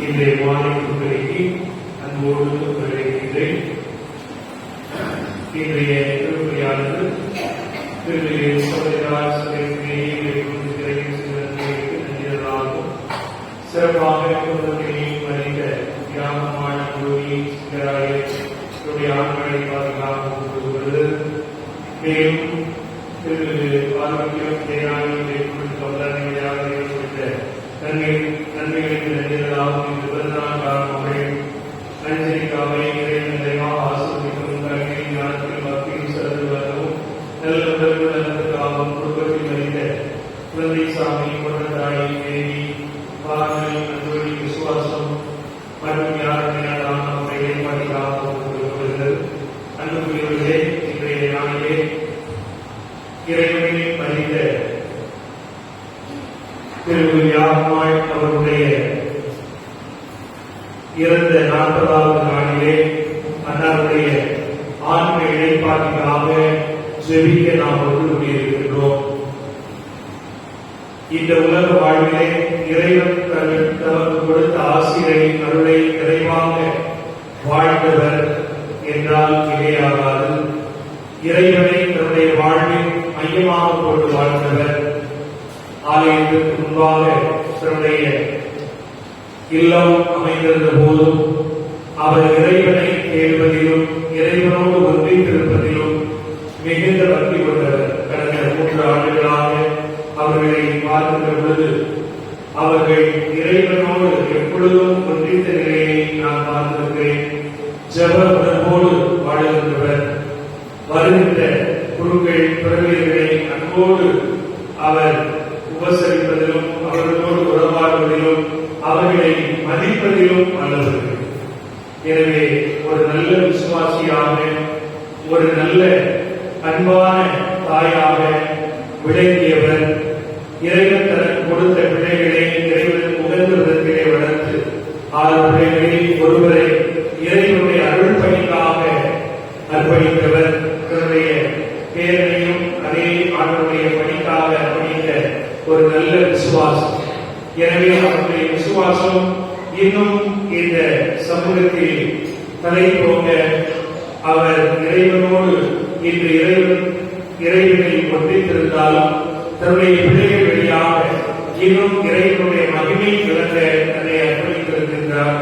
இன்றைய மாலை துறைக்கு அன்போடு வரவேற்கின்றேன். இன்றைய திருப்பதியானது சிறப்பாக மனித தியாகமான ஆண்களை பாதுகாப்பு. மேலும் ஆரோக்கியம் நன்மைகளின் நன்றிகளாகும் இந்த 14ஆம் மகளிர் அஞ்சலிக்காவை நிறைவாக ஆசிரியர்களும் கல்வியின் ஞானத்தில் பக்தியும் சிறந்து வரவும் நல்ல நலனுக்காகவும் குடும்பத்தில் மனித குழந்தை சாமி கொண்டதாய் தேவி பாரம்பரிய நன்றி விசுவாசம் மற்றும் யாருமையான முறையை பாதுகாக்கவும் கொடுக்கிறது. அன்புக்குரியவர்களே, இன்றைய நாளிலே இறைவனின் மனித திருவிழாமாய் அவருடைய இறந்த 40வது நாளிலே அன்னாருடைய ஆன்ம இழைப்பாட்டிற்காக ஜெபிக்க நாம் ஒன்று கூடியிருக்கின்றோம். இந்த உலக வாழ்விலே இறைவன் தனக்கு கொடுத்த ஆசிரை அருளை நிறைவாக வாழ்ந்தவர் என்றால் மிகையாகாது. இறைவனை தன்னுடைய வாழ்வில் மையமாக கொண்டு வாழ்ந்தவர். ஆலயத்திற்கு முன்பாக தன்னுடைய இல்லம் அமைந்திருந்த போதும் அவர் இறைவனை தேடுவதிலும் இறைவனோடு ஒன்றித்திருப்பதிலும் மிகுந்த பக்தி கொண்டவர். கடந்த 3 ஆண்டுகளாக அவர்களை பார்க்கின்ற பொழுது அவர்கள் இறைவனோடு எப்பொழுதும் ஒன்றித்த நிலையை நான் பார்த்திருக்கிறேன். ஜப உணர்வோடு வாழுகின்றவர். வருகின்ற குருக்கள் பிறவியர்களை அன்போடு அவர் உபசரிப்பதிலும் அவர்களோடு உறவாடுவதிலும் அவர்களை மதிப்பதிலும் வல்லவர்கள். எனவே ஒரு நல்ல விசுவாசியாக, ஒரு நல்ல அன்பான தாயாக விளங்கியவர். இறைவன் தனக்கு கொடுத்த பிள்ளைகளை இறைவன் உகந்த விதத்திலே வளர்த்து 6 பிள்ளைகளில் ஒருவரை இறைவனுடைய அருள் பணிக்காக அர்ப்பணித்தவர். தன்னுடைய பேரனையும் அதே ஆண்டவருடைய பணிக்காக அர்ப்பணித்த ஒரு நல்ல விசுவாசம். எனவே அவருடைய விசுவாசம் இன்னும் இந்த சமூகத்தில் தலை போக அவர் இறைவனோடு இன்று இறைவனை ஒன்றித்திருந்தாலும் தன்னுடைய பிள்ளைகள் வழியாக இன்னும் இறைவனுடைய மகிமை விளங்க அதை அர்ப்பணித்திருக்கின்றார்.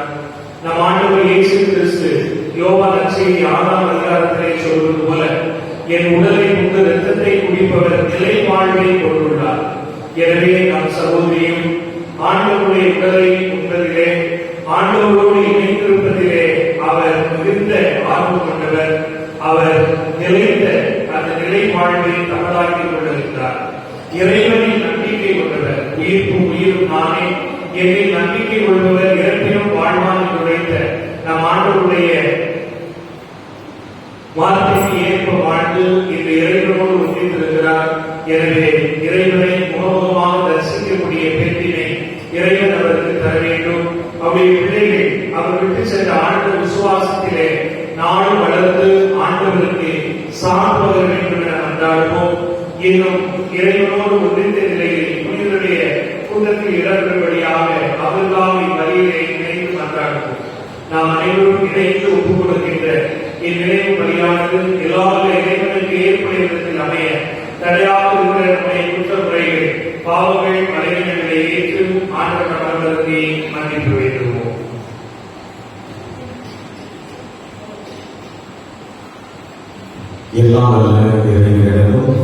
நம் ஆண்டவர் இயேசு கிறிஸ்து யோவான் நற்செய்தி 6ஆம் அதிகாரத்திலே சொல்வது போல, என் உடலை உண்டு இரத்தத்தை குடிப்பவர் நிலை வாழ்வை கொண்டுள்ளார். எனவே நம் சகோதரியும் ஆண்டவருடைய உடலை உண்பதிலே, ஆண்டவரோடு இணைந்திருப்பதிலே அவர் மிகுந்த ஆர்வம் கொண்டவர். அவர் நிலைத்த அந்த நிலை வாழ்வை தகவலாக்கிக் கொண்டிருக்கிறார். இறைவனின் நம்பிக்கை கொண்டவர். உயிர்ப்பும் உயிரும் நானே, என்னில் நம்பிக்கை கொள்பவர் இறப்பினும் வாழ்வான் என்று உரைத்த நம் ஆண்டவருடைய வார்த்தைக்கு ஏற்ப வாழ்ந்து இந்த இறைவனோடு ஒன்றித்திருக்கிறார். எனவே இறைவனை முகமுகமாக தரிசிக்கக்கூடிய பேட்டினை இறைவன் அவருக்கு தர வேண்டும். அவருடைய பிள்ளைகள் அவர் விட்டு சென்ற ஆழ்ந்த விசுவாசத்திலே நாடு வளர்ந்து ஆண்டவருக்கு சார்பக வேண்டும் என அன்றாடுவோம். இன்னும் இறைவனோடு ஒன்றித்த நிலையில் புனிதருடைய கூட்டத்தில் இடம்பெறும்படியாக அவர்களாக இவ்வழியிலே இணைந்து அன்றாடுவோம். நாம் அனைவரும் இணைந்து ஒப்புக் கொடுக்கின்ற இந்நினைவு பலியானது எல்லா இறைவனுக்கு ஏற்புடைய விதத்தில் அமைய தடையாக இருக்கிற நம்முடைய குற்றமுறைகள் பாவங்கள் பலவீனங்களை ஏற்று ஆண்டவர் அவர்களுக்கு மன்னிப்பு வேண்டுவோம். எல்லாம் வல்ல இறைவனிடமும்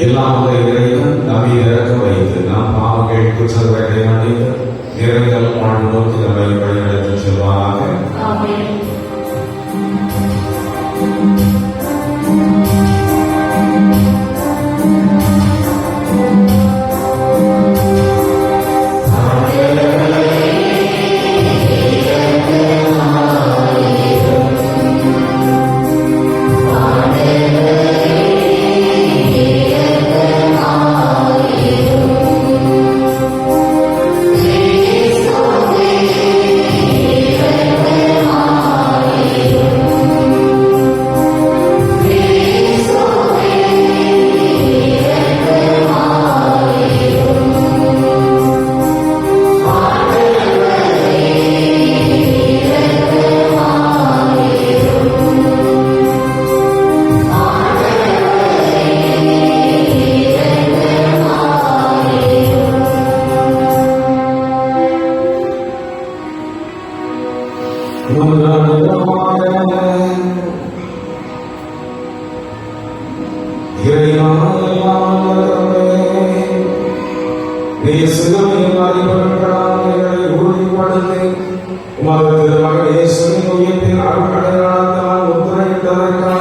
எல்லாம் இறைவன் நம்மை இறக்க வைத்து நாம் பாவங்கள் குற்றங்களை மன்னித்து நிறைகள் வாழ்வு நோக்கி நம்மை வழிநடத்தி செல்வாராக.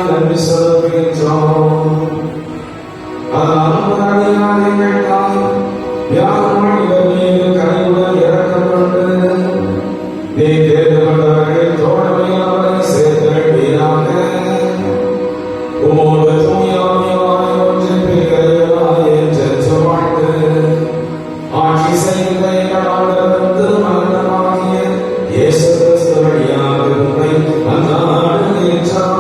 நன்றி செலுத்துகின்றோம். யாரும் மனிதர் மீது கனிவுடன் இறக்கப்பட்டு நீ தேர்ந்து கொண்டவர்கள் தோழமையில் அவரை சேர்த்தீராக. உமோடு தூயாமையாய் ஒன்றின் பிள்ளைகளாய் என்று வாழ்த்து ஆட்சி செய்கின்ற எங்கள் ஆண்டவருக்கு மரணமாகிய இயேசு கிறிஸ்து வழியாக உம்மை மன்றாடுகின்றோம்.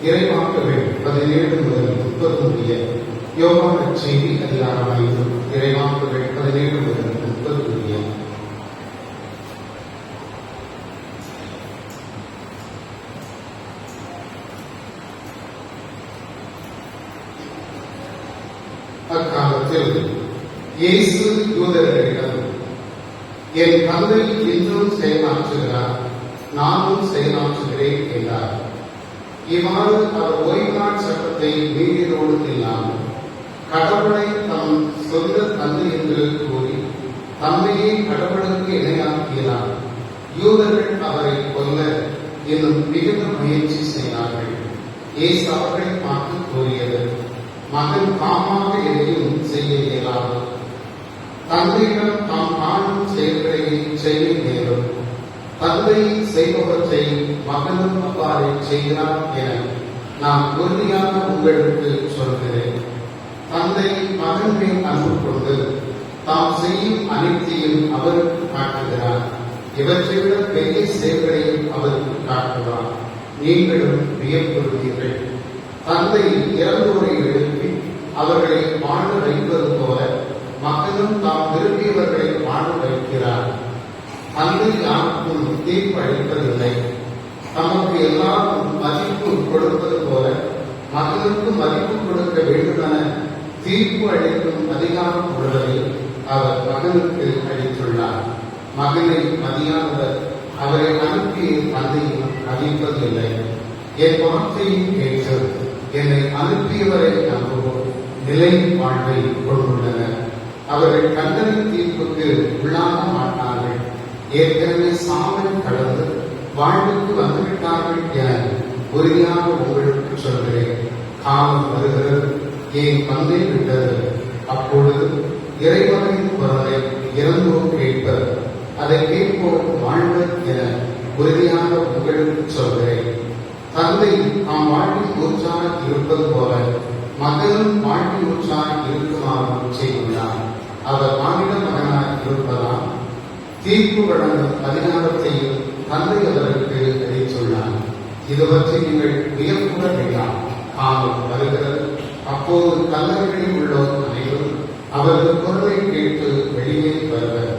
இறைவாக்குகள் 17 முதல் 30 முடிய. யோவான் நற்செய்தி அதிகாரம் 5. இறைவாக்குகள் 17 முதல் 30 முடிய. அக்காலத்தில் இயேசு யூதர்களிடம், என் தந்தை இன்றும் செயலாற்றுகிறார், நானும் செயலாற்றுகிறேன் என்றார். இவ்வாறு அவர் ஓய்வு நாள் சட்டத்தை மீறியதோடு இல்லாமல் கடவுளை தம் சொந்த தந்தை என்று கூறி தம்மையே கடவுளுக்கு இணையாக்கினார். யூதர்கள் அவரை கொல்ல இன்னும் மிகுந்த முயற்சி செய்தார்கள். இயேசு அவர்களை பார்த்து கூறியது, மகன் தாமாக எதையும் செய்ய இயலாது. தந்தையிடம் தாம் காணும் செயல்களை செய்ய நேரும். தந்தை செய்பவற்றை மகனும் அவ்வாறு செய்கிறார் என நான் உறுதியாக உங்களுக்கு சொல்கிறேன். தந்தை மகன் மேல் அன்பு கொண்டு தாம் செய்யும் அனைத்தையும் அவருக்கு காட்டுகிறார். இவற்றை விட பெரிய செயல்களையும் அவருக்கு காட்டுவார். நீங்களும் வியப்புறுவீர்கள். தந்தை இறந்தோரை எழுப்பி அவர்களை வாழ வைப்பது போல மகனும் தாம் விரும்பியவர்களை வாழ வைக்கிறார். தந்தை யாருக்கும் தீர்ப்பு அளிப்பதில்லை. தமக்கு எல்லாருக்கும் மதிப்பு கொடுப்பது போல மகனுக்கு மதிப்பு கொடுக்க வேண்டுமென தீர்ப்பு அளிக்கும் அதிகாரம் உள்ளதை அவர் மகனுக்கு அளித்துள்ளார். மகனை மதியாதவர் அவரை அனுப்பிய தந்தையும் மதிப்பதில்லை. என் வார்த்தையும் கேட்டு என்னை அனுப்பியவரை நம்புவோர் நிலை வாழ்வை கொண்டுள்ளனர். அவர்கள் தண்டனை தீர்ப்புக்கு உள்ளாக மாட்டார்கள். ஏற்கனவே சாவல் கடந்து வாழ்வுக்கு வந்துவிட்டார்கள் என உறுதியாக உங்களுக்கு சொல்கிறேன். காலம் வருகிறது, என் பந்தை விட்டது. அப்பொழுது இறைவனின் குரலை இறந்தோர் கேட்பர், அதை கேட்போர் வாழ்வர் என உறுதியாக உங்களுக்கு சொல்கிறேன். தந்தை தாம் வாழ்வில் ஊற்றாக இருப்பது போல மகனும் வாழ்வில் ஊற்றாக இருக்குமாறு செய்துள்ளார். அவர் மாநில மகனாக இருப்பதால் தீர்ப்பு வழங்கும் அதிகாரத்தையும் தந்தை அவருக்கு அளித்துள்ளார். இது பற்றி நீங்கள் வியப்புற வேண்டாம். காலம் வருகிறது, அப்போது கல்லறைகளில் உள்ளோர் அனைவரும் அவரது குரலை கேட்டு வெளியே வருவர்.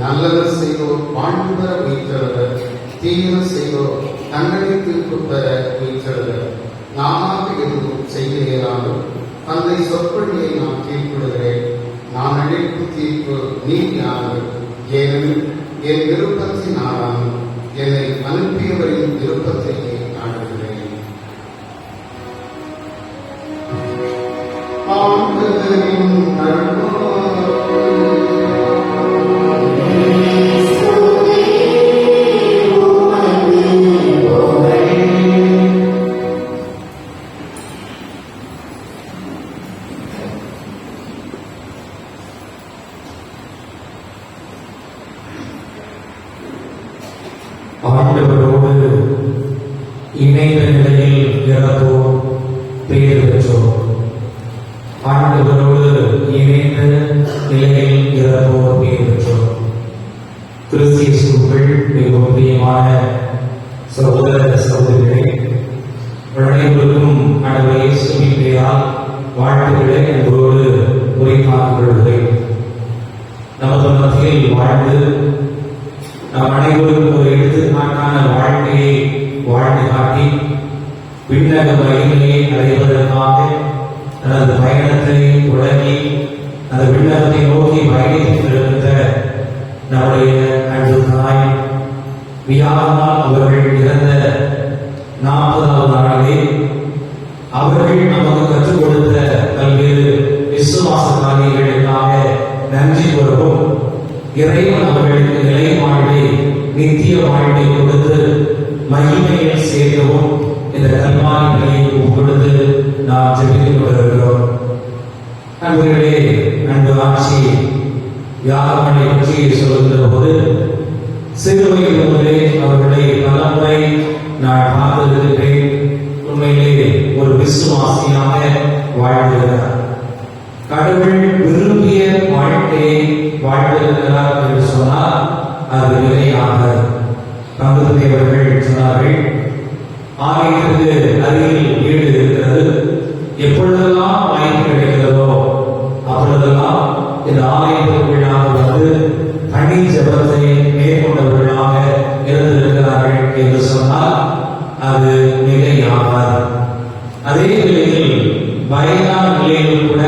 நல்லது செய்தோர் வாழ்வு பெற உயிர்த்தெழுவர், தீயது செய்தோர் தண்டனை தீர்ப்பு பெற உயிர்த்தெழுவர். நானாக எதுவும் செய்ய இயலாமல் தந்தை சொற்படியை நான் தீர்ப்பிடுகிறேன். நான் அளிக்கும் தீர்ப்பு நீதியானது. ஏனெனில் என் விருப்பத்தை நாடாமல் என்னை அனுப்பியவரின் விருப்பத்தையே நாடுகிறேன். ஆண்டவரோடு இணைந்த நிலையில் இறப்போர் பெயர் பெற்றோர். ஆண்டவரோடு இணைந்த நிலையில் இறப்போர் பெயர் பெற்றோர். கிறிஸ்தியசுக்குள் மிகவும் பிரியமான சகோதர சகோதரிகளே, அனைவருக்கும் ஆண்டவர் இயேசுவின் பெயரால் வாழ்த்துக்களை என்பதோடு உரைத்தாக்கிக் கொள்கிறேன். நமது மத்தியில் வாழ்ந்து நம் அனைவருக்கும் ஒரு எடுத்துக்காட்டான வாழ்க்கையை வாழ்ந்து காட்டி விண்ணக மகிமையை அடைவதற்காக தனது பயணத்தை தொடங்கி அந்த விண்ணகத்தை நோக்கி பயணித்திருக்கின்ற நம்முடைய அன்பு தாய் வியாழனால் அவர்கள் இறந்த 40வது நாளிலே அவர்கள் நமக்கு கற்றுக் கொடுத்த பல்வேறு விசுவாச காரியங்களுக்காக நன்றி கூறவும், இறைவன் அவர்களுக்கு நிலை வாழ்வை நித்திய வாழ்வை கொடுத்து மகிமையில் சேர்க்கவும் இந்த கல்வாரி நிலையை கொடுத்து நாம் ஜெபித்து வருகிறோம். நண்பர்களே, அன்பு ஆட்சி யாகமனை பற்றி சொல்லுகிற போது சிறு வயது முதலே அவர்களை பலமுறை நான் பார்த்திருக்கிறேன். உண்மையிலே ஒரு விசுவாசியாக வாழ்கிறார். கடவுள் விரும்பிய வாழ்க்கையை வாழ்ந்திருக்கிறார் என்று சொன்னால் அது நிலையாக பங்குதேவர்கள் சொன்னார்கள். ஆலயத்திற்கு அருகில் வீடு இருக்கிறது. எப்பொழுதெல்லாம் வாய்ப்பு கிடைக்கிறதோ அப்பொழுதெல்லாம் இந்த ஆலயத்திற்குள்ளாக வந்து தனி ஜபத்தை மேற்கொண்டவர்களாக இருந்திருக்கிறார்கள் என்று சொன்னால் அது மிகையாகாது. அதே நிலையில் வயதான நிலையில் கூட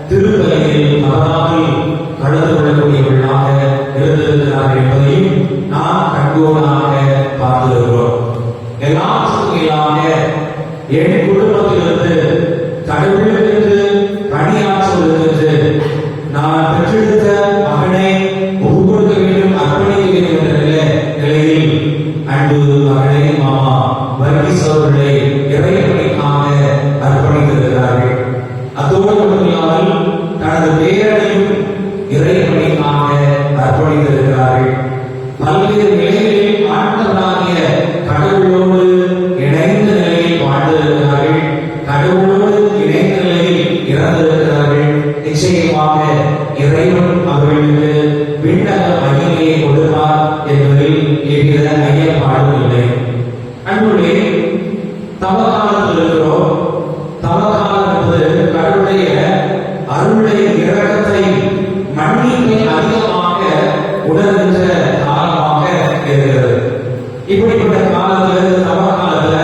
திருப்பலியில் தவறாமல் கலந்து கொள்ளக்கூடியவர்களாக இருந்திருக்கிறார்கள் என்பதையும் நாம் கண்கூடாக பார்த்திருக்கிறோம். எல்லாத்துக்கும் மேலாக என் குடும்பத்திலிருந்து கடவுளுக்கு பணியாற்றுவதற்கு நான் பெற்றெடுத்த மகனை ஒவ்வொருக்க வேண்டும், அர்ப்பணிக்க வேண்டும் என்ற நிலையில் அன்பு மகனை மாமா வர்கீஸ் அவர்களை இறைப்பணிக்காக அர்ப்பணித்திருக்கிறார்கள். அதோடு மட்டுமில்லாமல் தனது பேரனையும் இறைப்பணிக்காக அர்ப்பணித்திருக்கிறார்கள். பல்வேறு நிலைகளில் ஆண்டவராகிய கடவுளோடு இணைந்த நிலையில் வாழ்ந்திருக்கிறார்கள். கடவுளோடு இணைந்த நிலையில் இறந்திருக்கிறார்கள். நிச்சயமாக இறைவன் அவர்களுக்கு விண்ணக மகிமையை கொடுப்பார் என்பதில் எவ்வித ஐயப்பாடும் இல்லை. அன்புடைய தவக்காலத்தில் இருக்கிறோம். தவக்காலம் என்பது கடவுளுடைய அருளை, இரக்கத்தை, மன்னிப்பை அதிகமாக உணர்கின்ற காலமாக இருக்கிறது. இப்படிப்பட்ட காலத்தில் தவக்காலத்துல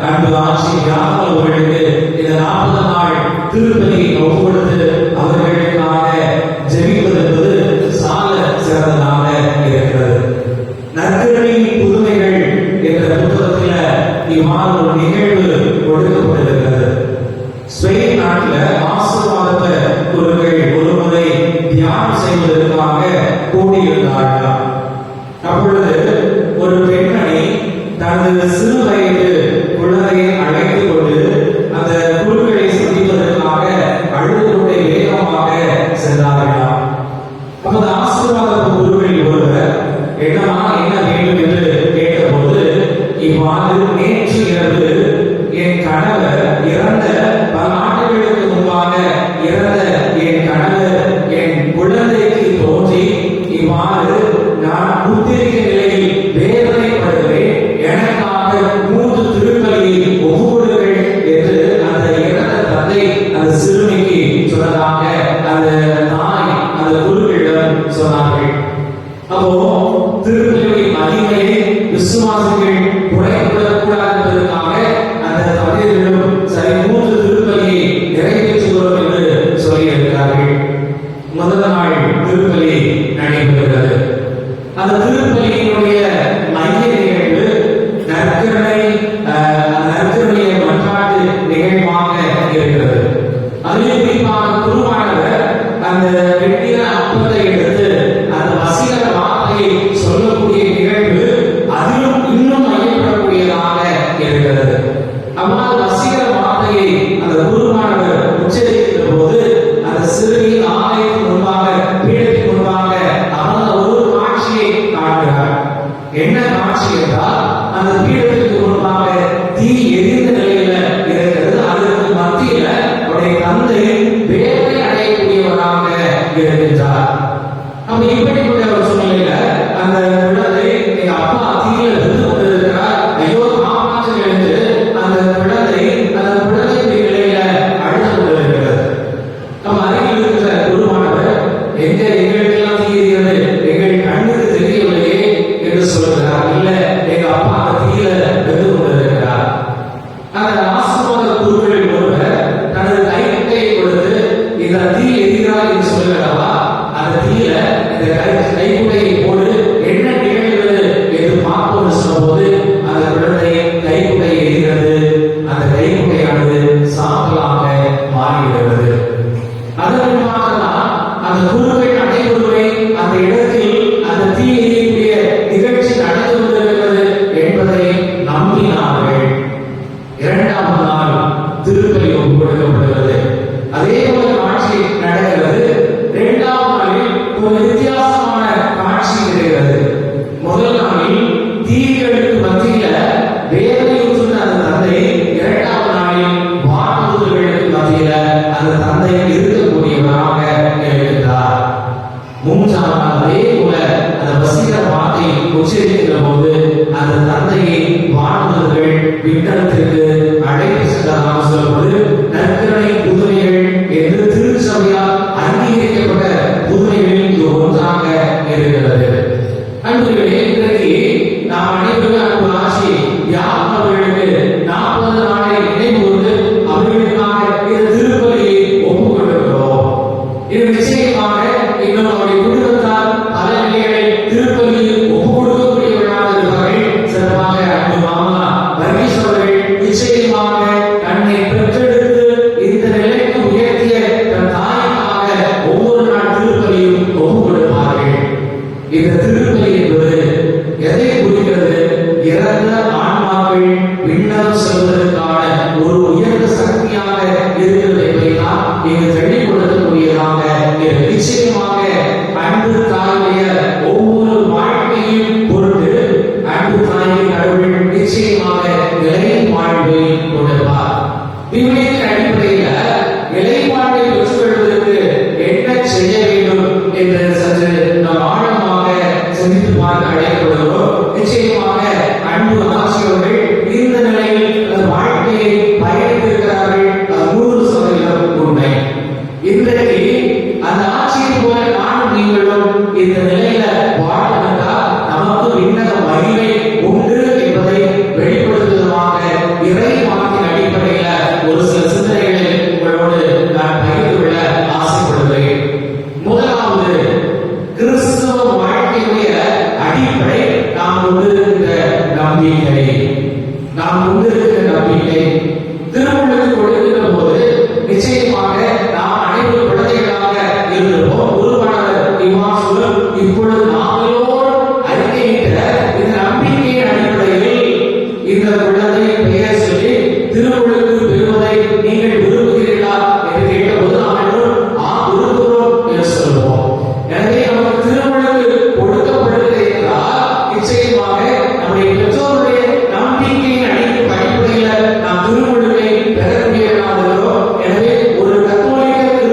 அன்பு ஆட்சியாக அவர்களுக்கு இந்த 40 நாள் திருப்பலியை ஒவ்வொருத்து அவர்களுக்காக ஜெபிப்பது என்பது சால சிறந்ததாக இருக்கிறது. நற்கருணையின் புதுமைகள் என்ற புத்தகத்தில் இவ்வாறு ஒரு நிகழ்வு கொடுக்கப்படுகிறது. ஸ்பெயின் நாட்டில் ஆசீர்வாதத்தை குருக்கள் ஒருமுறை தியானம் செய்வதற்காக கூடியிருந்தார்கள். அப்பொழுது ஒரு பெண்மணி தனது சிறு வயது குழந்தையை அழைத்துக் கொண்டு அந்த குருக்களை சந்திப்பதற்காக அழுது கொண்டே வேகமாக சென்றார்களாம். அப்போது ஆசீர்வாத குருக்களில் ஒருவர் என்ன வேண்டும் என்று கேட்டபோது இவ்வாறு, நேற்று இரவு என் கணவர் இறந்த பல ஆண்டுகளுக்கு முன்பாக இறந்த என் கணவர் என் குழந்தைக்கு தோன்றி இவ்வாறு, நான் புத்திரிக்க நிலையில் வேதனைப்படுகிறேன், எனக்காக 3 திருப்பலியை ஒவ்வொருங்கள் என்று அந்த இறந்த தந்தை அந்த சிறுமிக்கு சொன்னதாக அந்த தாய் அந்த குருக்களிடம் சொன்னார்கள். அப்போ திருப்பலியின் மகிமையை விசுவாசிகள் குறைக்கூடாது என்பதற்காக அந்த தந்தையர்களும் சரி 3 திருப்பலியை நிறைவேற்றுகிறோம் என்று சொல்லியிருக்கிறார்கள். முதல் நாள் திருப்பலி நடைபெறுகிறது. அந்த திருப்பலியினுடைய மைய நிகழ்வு நற்கருணைய மன்றாட்டு நிகழ்வாக இருக்கிறது. அதிலே குறிப்பாக குருவானவர் அந்த வெட்டின அப்பத்தை எடுத்து அந்த வசீகர வார்த்தையை சொல்லக்கூடிய நிகழ்வு அதிலும் இன்னும் மையப்படக்கூடியதாக இருக்கிறது. அவ்வாறு வசீகர வார்த்தையை அந்த குருவானவர் உச்சரிக்கிற போது அந்த சிறுமி ஆலயத்தின் முன்பாக, பீடத்தின் முன்பாக அமர்ந்த ஒரு காட்சியை காண்கிறார். என்ன காட்சி என்றால், அந்த பீடத்திற்கு முன்பாக தீ எரிந்த நிலையில இருக்கிறது. அதற்கு மத்தியில அவருடைய தந்தை வேதனை அடையக்கூடியவராக இருக்கின்றார். அப்ப இப்படிப்பட்ட ஒரு சூழ்நிலையில அந்த குழந்தை, எங்க அப்பா தீயில விழுந்து கொண்டிருக்கிறார், ஐயோ காப்பாற்றுங்கள் என்று அந்த குழந்தை நிலையில அழுது கொண்டிருக்கிறது. நம்ம அருகில் இருக்கிற குருவானவர், எங்களுக்கெல்லாம் தீ எரிகிறது, எங்கள் கண்ணுக்கு தெரியவில்லையே என்று சொல்கிறார். இல்ல, எங்க அப்பா அந்த தீயில விழுந்து கொண்டிருக்கிறார். அந்த ஆசீர்வாத குருக்களில் ஒருவர் தனது கைக்குட்டையை கொடுத்து, இந்த தீ எரிகிறார் என்று சொல்கிறவா, அந்த தீயில இந்த கைக்குட்டையை போடு, என்ன நிகழ்கிறது என்று பார்ப்போம் சொன்னபோது அந்த குழந்தை கைக்குட்டை எரிகிறது. அந்த கைக்குட்டையானது சாம்பலாக மாறிவிடுகிறது. அதன் பின்பாகதான் அந்த குருக்கள் அனைவருமே அந்த இடத்தில் அந்த தீ எரியக்கூடிய நிகழ்ச்சி நடந்து கொண்டிருக்கிறது என்பதை நம்பினார்கள். 2ஆம் நாள் திருப்பலி ஒப்புக் கொடுக்கப்படுகிறது. அதே போல காட்சி நடக்கிறது. 2ஆம் நாளில் ஒரு வித்தியாசமான காட்சி இருக்கிறது. முதல் நாளில் தீகளுக்கு மத்தியில வேதனையுற்ற அந்த தந்தை, 2ஆம் நாளில் வானதூதர்களுக்கு மத்தியில அந்த தந்தை இருக்கக்கூடியவராக இருக்கிறார். 3ஆம் நாள் அதே போல அந்த வசீகர வார்த்தை உச்சரிக்கிற போது அந்த தந்தையை வானதூதர்கள் விண்ணக இடத்திற்கு அழைத்து சென்றதாக சொல்வது நற்கருணை புதுமைகள் என்று திருச்சபையால் அங்கீகரிக்கப்பட்ட புதுமைகளில் இது ஒன்றாக இருக்கிறது. அன்புகளே, இன்றைக்கு நாம் அனைவரும் அன்பு ஆட்சி யார் அவர்களுக்கு 40 நாளை நினைவுகூர்ந்து அவர்களுக்காக இந்த திருப்பலியை ஒப்புக் கொண்டிருக்கிறோம். இது நிச்சயமாக இன்னும் அவருடைய குடும்பத்தால் பல நிலைகளை திருப்பலியில் ஒப்புக் கொடுக்கக்கூடியவர்களாக இருப்பார்கள். சிறப்பாக அன்பு மாமா வர்கீஸ் அவர்கள் நிச்சயமாக தன்னை பெற்றெடுத்து இந்த நிலைக்கு உயர்த்திய தன் தாய்க்காக ஒவ்வொரு நாள் திருப்பலியும் ஒப்புக் கொடுப்பார்கள். இந்த திருப்பலி என்பது எதை குறிக்கிறது? இறந்த ஆன்மாக்கள் விண்ணகம் செல்வதற்கான ஒரு உயர்ந்த சக்தியாக இருக்கிறது என்பதைதான் இங்கு தெளிவுபடுத்தக்கூடியதாக இருக்கிறது. நிச்சயமாக அன்பு தாயுடைய ஒவ்வொரு வாழ்க்கையும் பொருட்டு அன்பு தாயின் கடவுள் நிச்சயமாக நிலை வாழ்வை கொடுப்பார். விவிலியத்தின் அடிப்படையில் நிலை வாழ்வை பெற்றுக்கொள்வதற்கு என்ன செய்ய வேண்டும் என்று சற்று நாம் ஆழமாக சிந்தித்து பார்க்க அழைக்கப்படுகிறோம். நிச்சயமாக அன்பு ஆசிரியர்கள் இந்த நிலையில் தன் வாழ்க்கையை பயணித்திருக்கிறார்கள். 100% உண்மை. இன்றைக்கு அந்த ஆட்சியை போல நானும் நீங்களும் இந்த நிலையில வாழ்ந்தால் நமக்கு விண்ணக மகிமை உண்டு என்பதை வெளிப்படுத்துவதாக இறை வாக்கின் அடிப்படையில ஒரு சில சிந்தனைகளை உங்களோடு நான் பகிர்ந்து கொள்ள ஆசைப்படுகிறேன். முதலாவது, கிறிஸ்தவ வாழ்க்கையுடைய அடிப்படை நாம் கொண்டிருக்கிற நம்பிக்கை. திருமணத்துக்கு கொடுக்கிற போது நிச்சயமாக நாம் அனைவரும் குழந்தைகளாக இருந்திருப்போம். குருவானவர் இவ்வாறு இப்பொழுது நாங்களோடு அறிக்கையிட்ட இந்த நம்பிக்கையின் அடிப்படையில் இந்த குழந்தை பெயர் சொல்லி திருமணத்துக்கு பெறுவதை நீங்கள் விரும்புகிறீர்களா என்று கேட்டபோது நாங்கள் விரும்புகிறோம் என்று சொல்வோம். எனவே நமக்கு திருமணத்துக்கு கொடுக்கப்படுகிறது என்றால் நிச்சயமாக நம்முடைய பெற்றோருடைய நம்பிக்கையின் அடிப்படையில் நாம் திருமணத்தை பெறக்கூடியவர்களாக இருக்கிறோம். எனவே ஒரு கத்தோலிக்க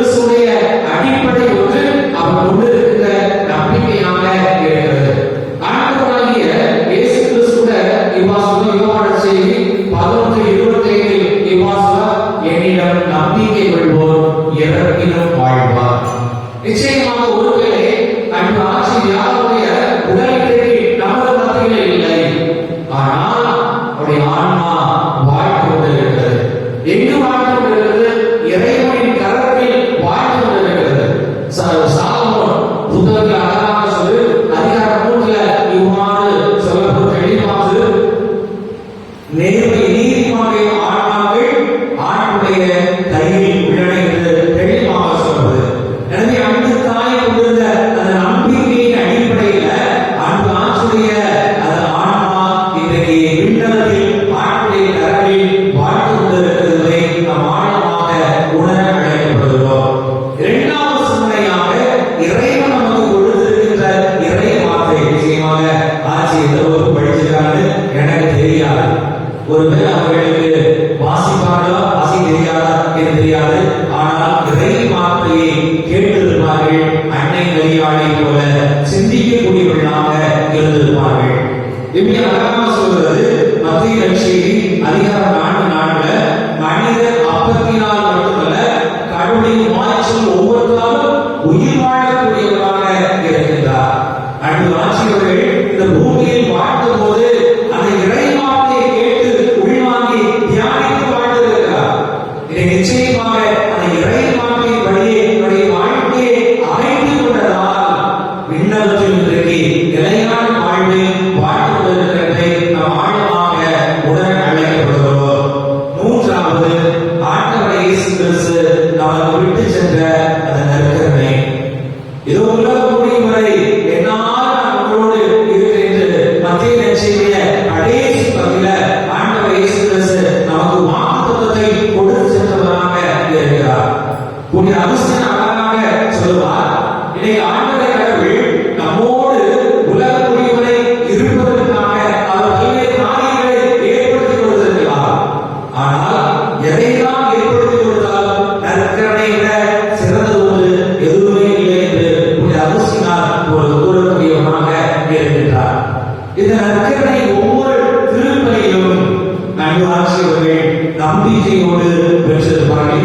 ஆசிரியர்கள் நம்பிக்கையோடு பெற்றிருப்பார்கள்.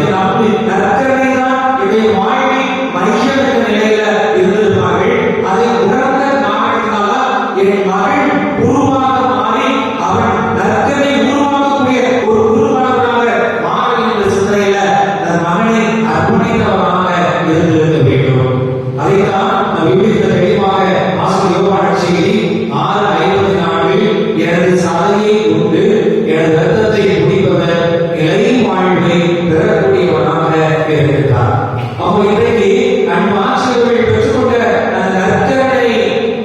இந்த நற்கருணை தான் இவருடைய வாழ்வில் மையம் என்ற நிலையில இருந்திருப்பார்கள். அதை உணர்ந்த காரணத்தினால்தான் என் மகள் குருவாக மாறி அவன் நற்கருணை உருவாக்கக்கூடிய ஒரு குருவானவராக மாற என்ற சிந்தனையில தன் மகனை அர்ப்பணித்தவராக இருந்திருக்க வேண்டும். அதைத்தான் நம் விவிலியத்தில் தெளிவாக ஆசிரியர் யோவான் செய்தி 6:54 எனது சதையை உண்டு எனது இரத்தத்தை குடிப்பவர் நிலை வாழ்வை பெறக்கூடியவனாக இருக்கிறார். அப்போ இன்றைக்கு அன்பு ஆசிரியர்கள் பெற்றுக்கொண்ட அந்த நற்கருணை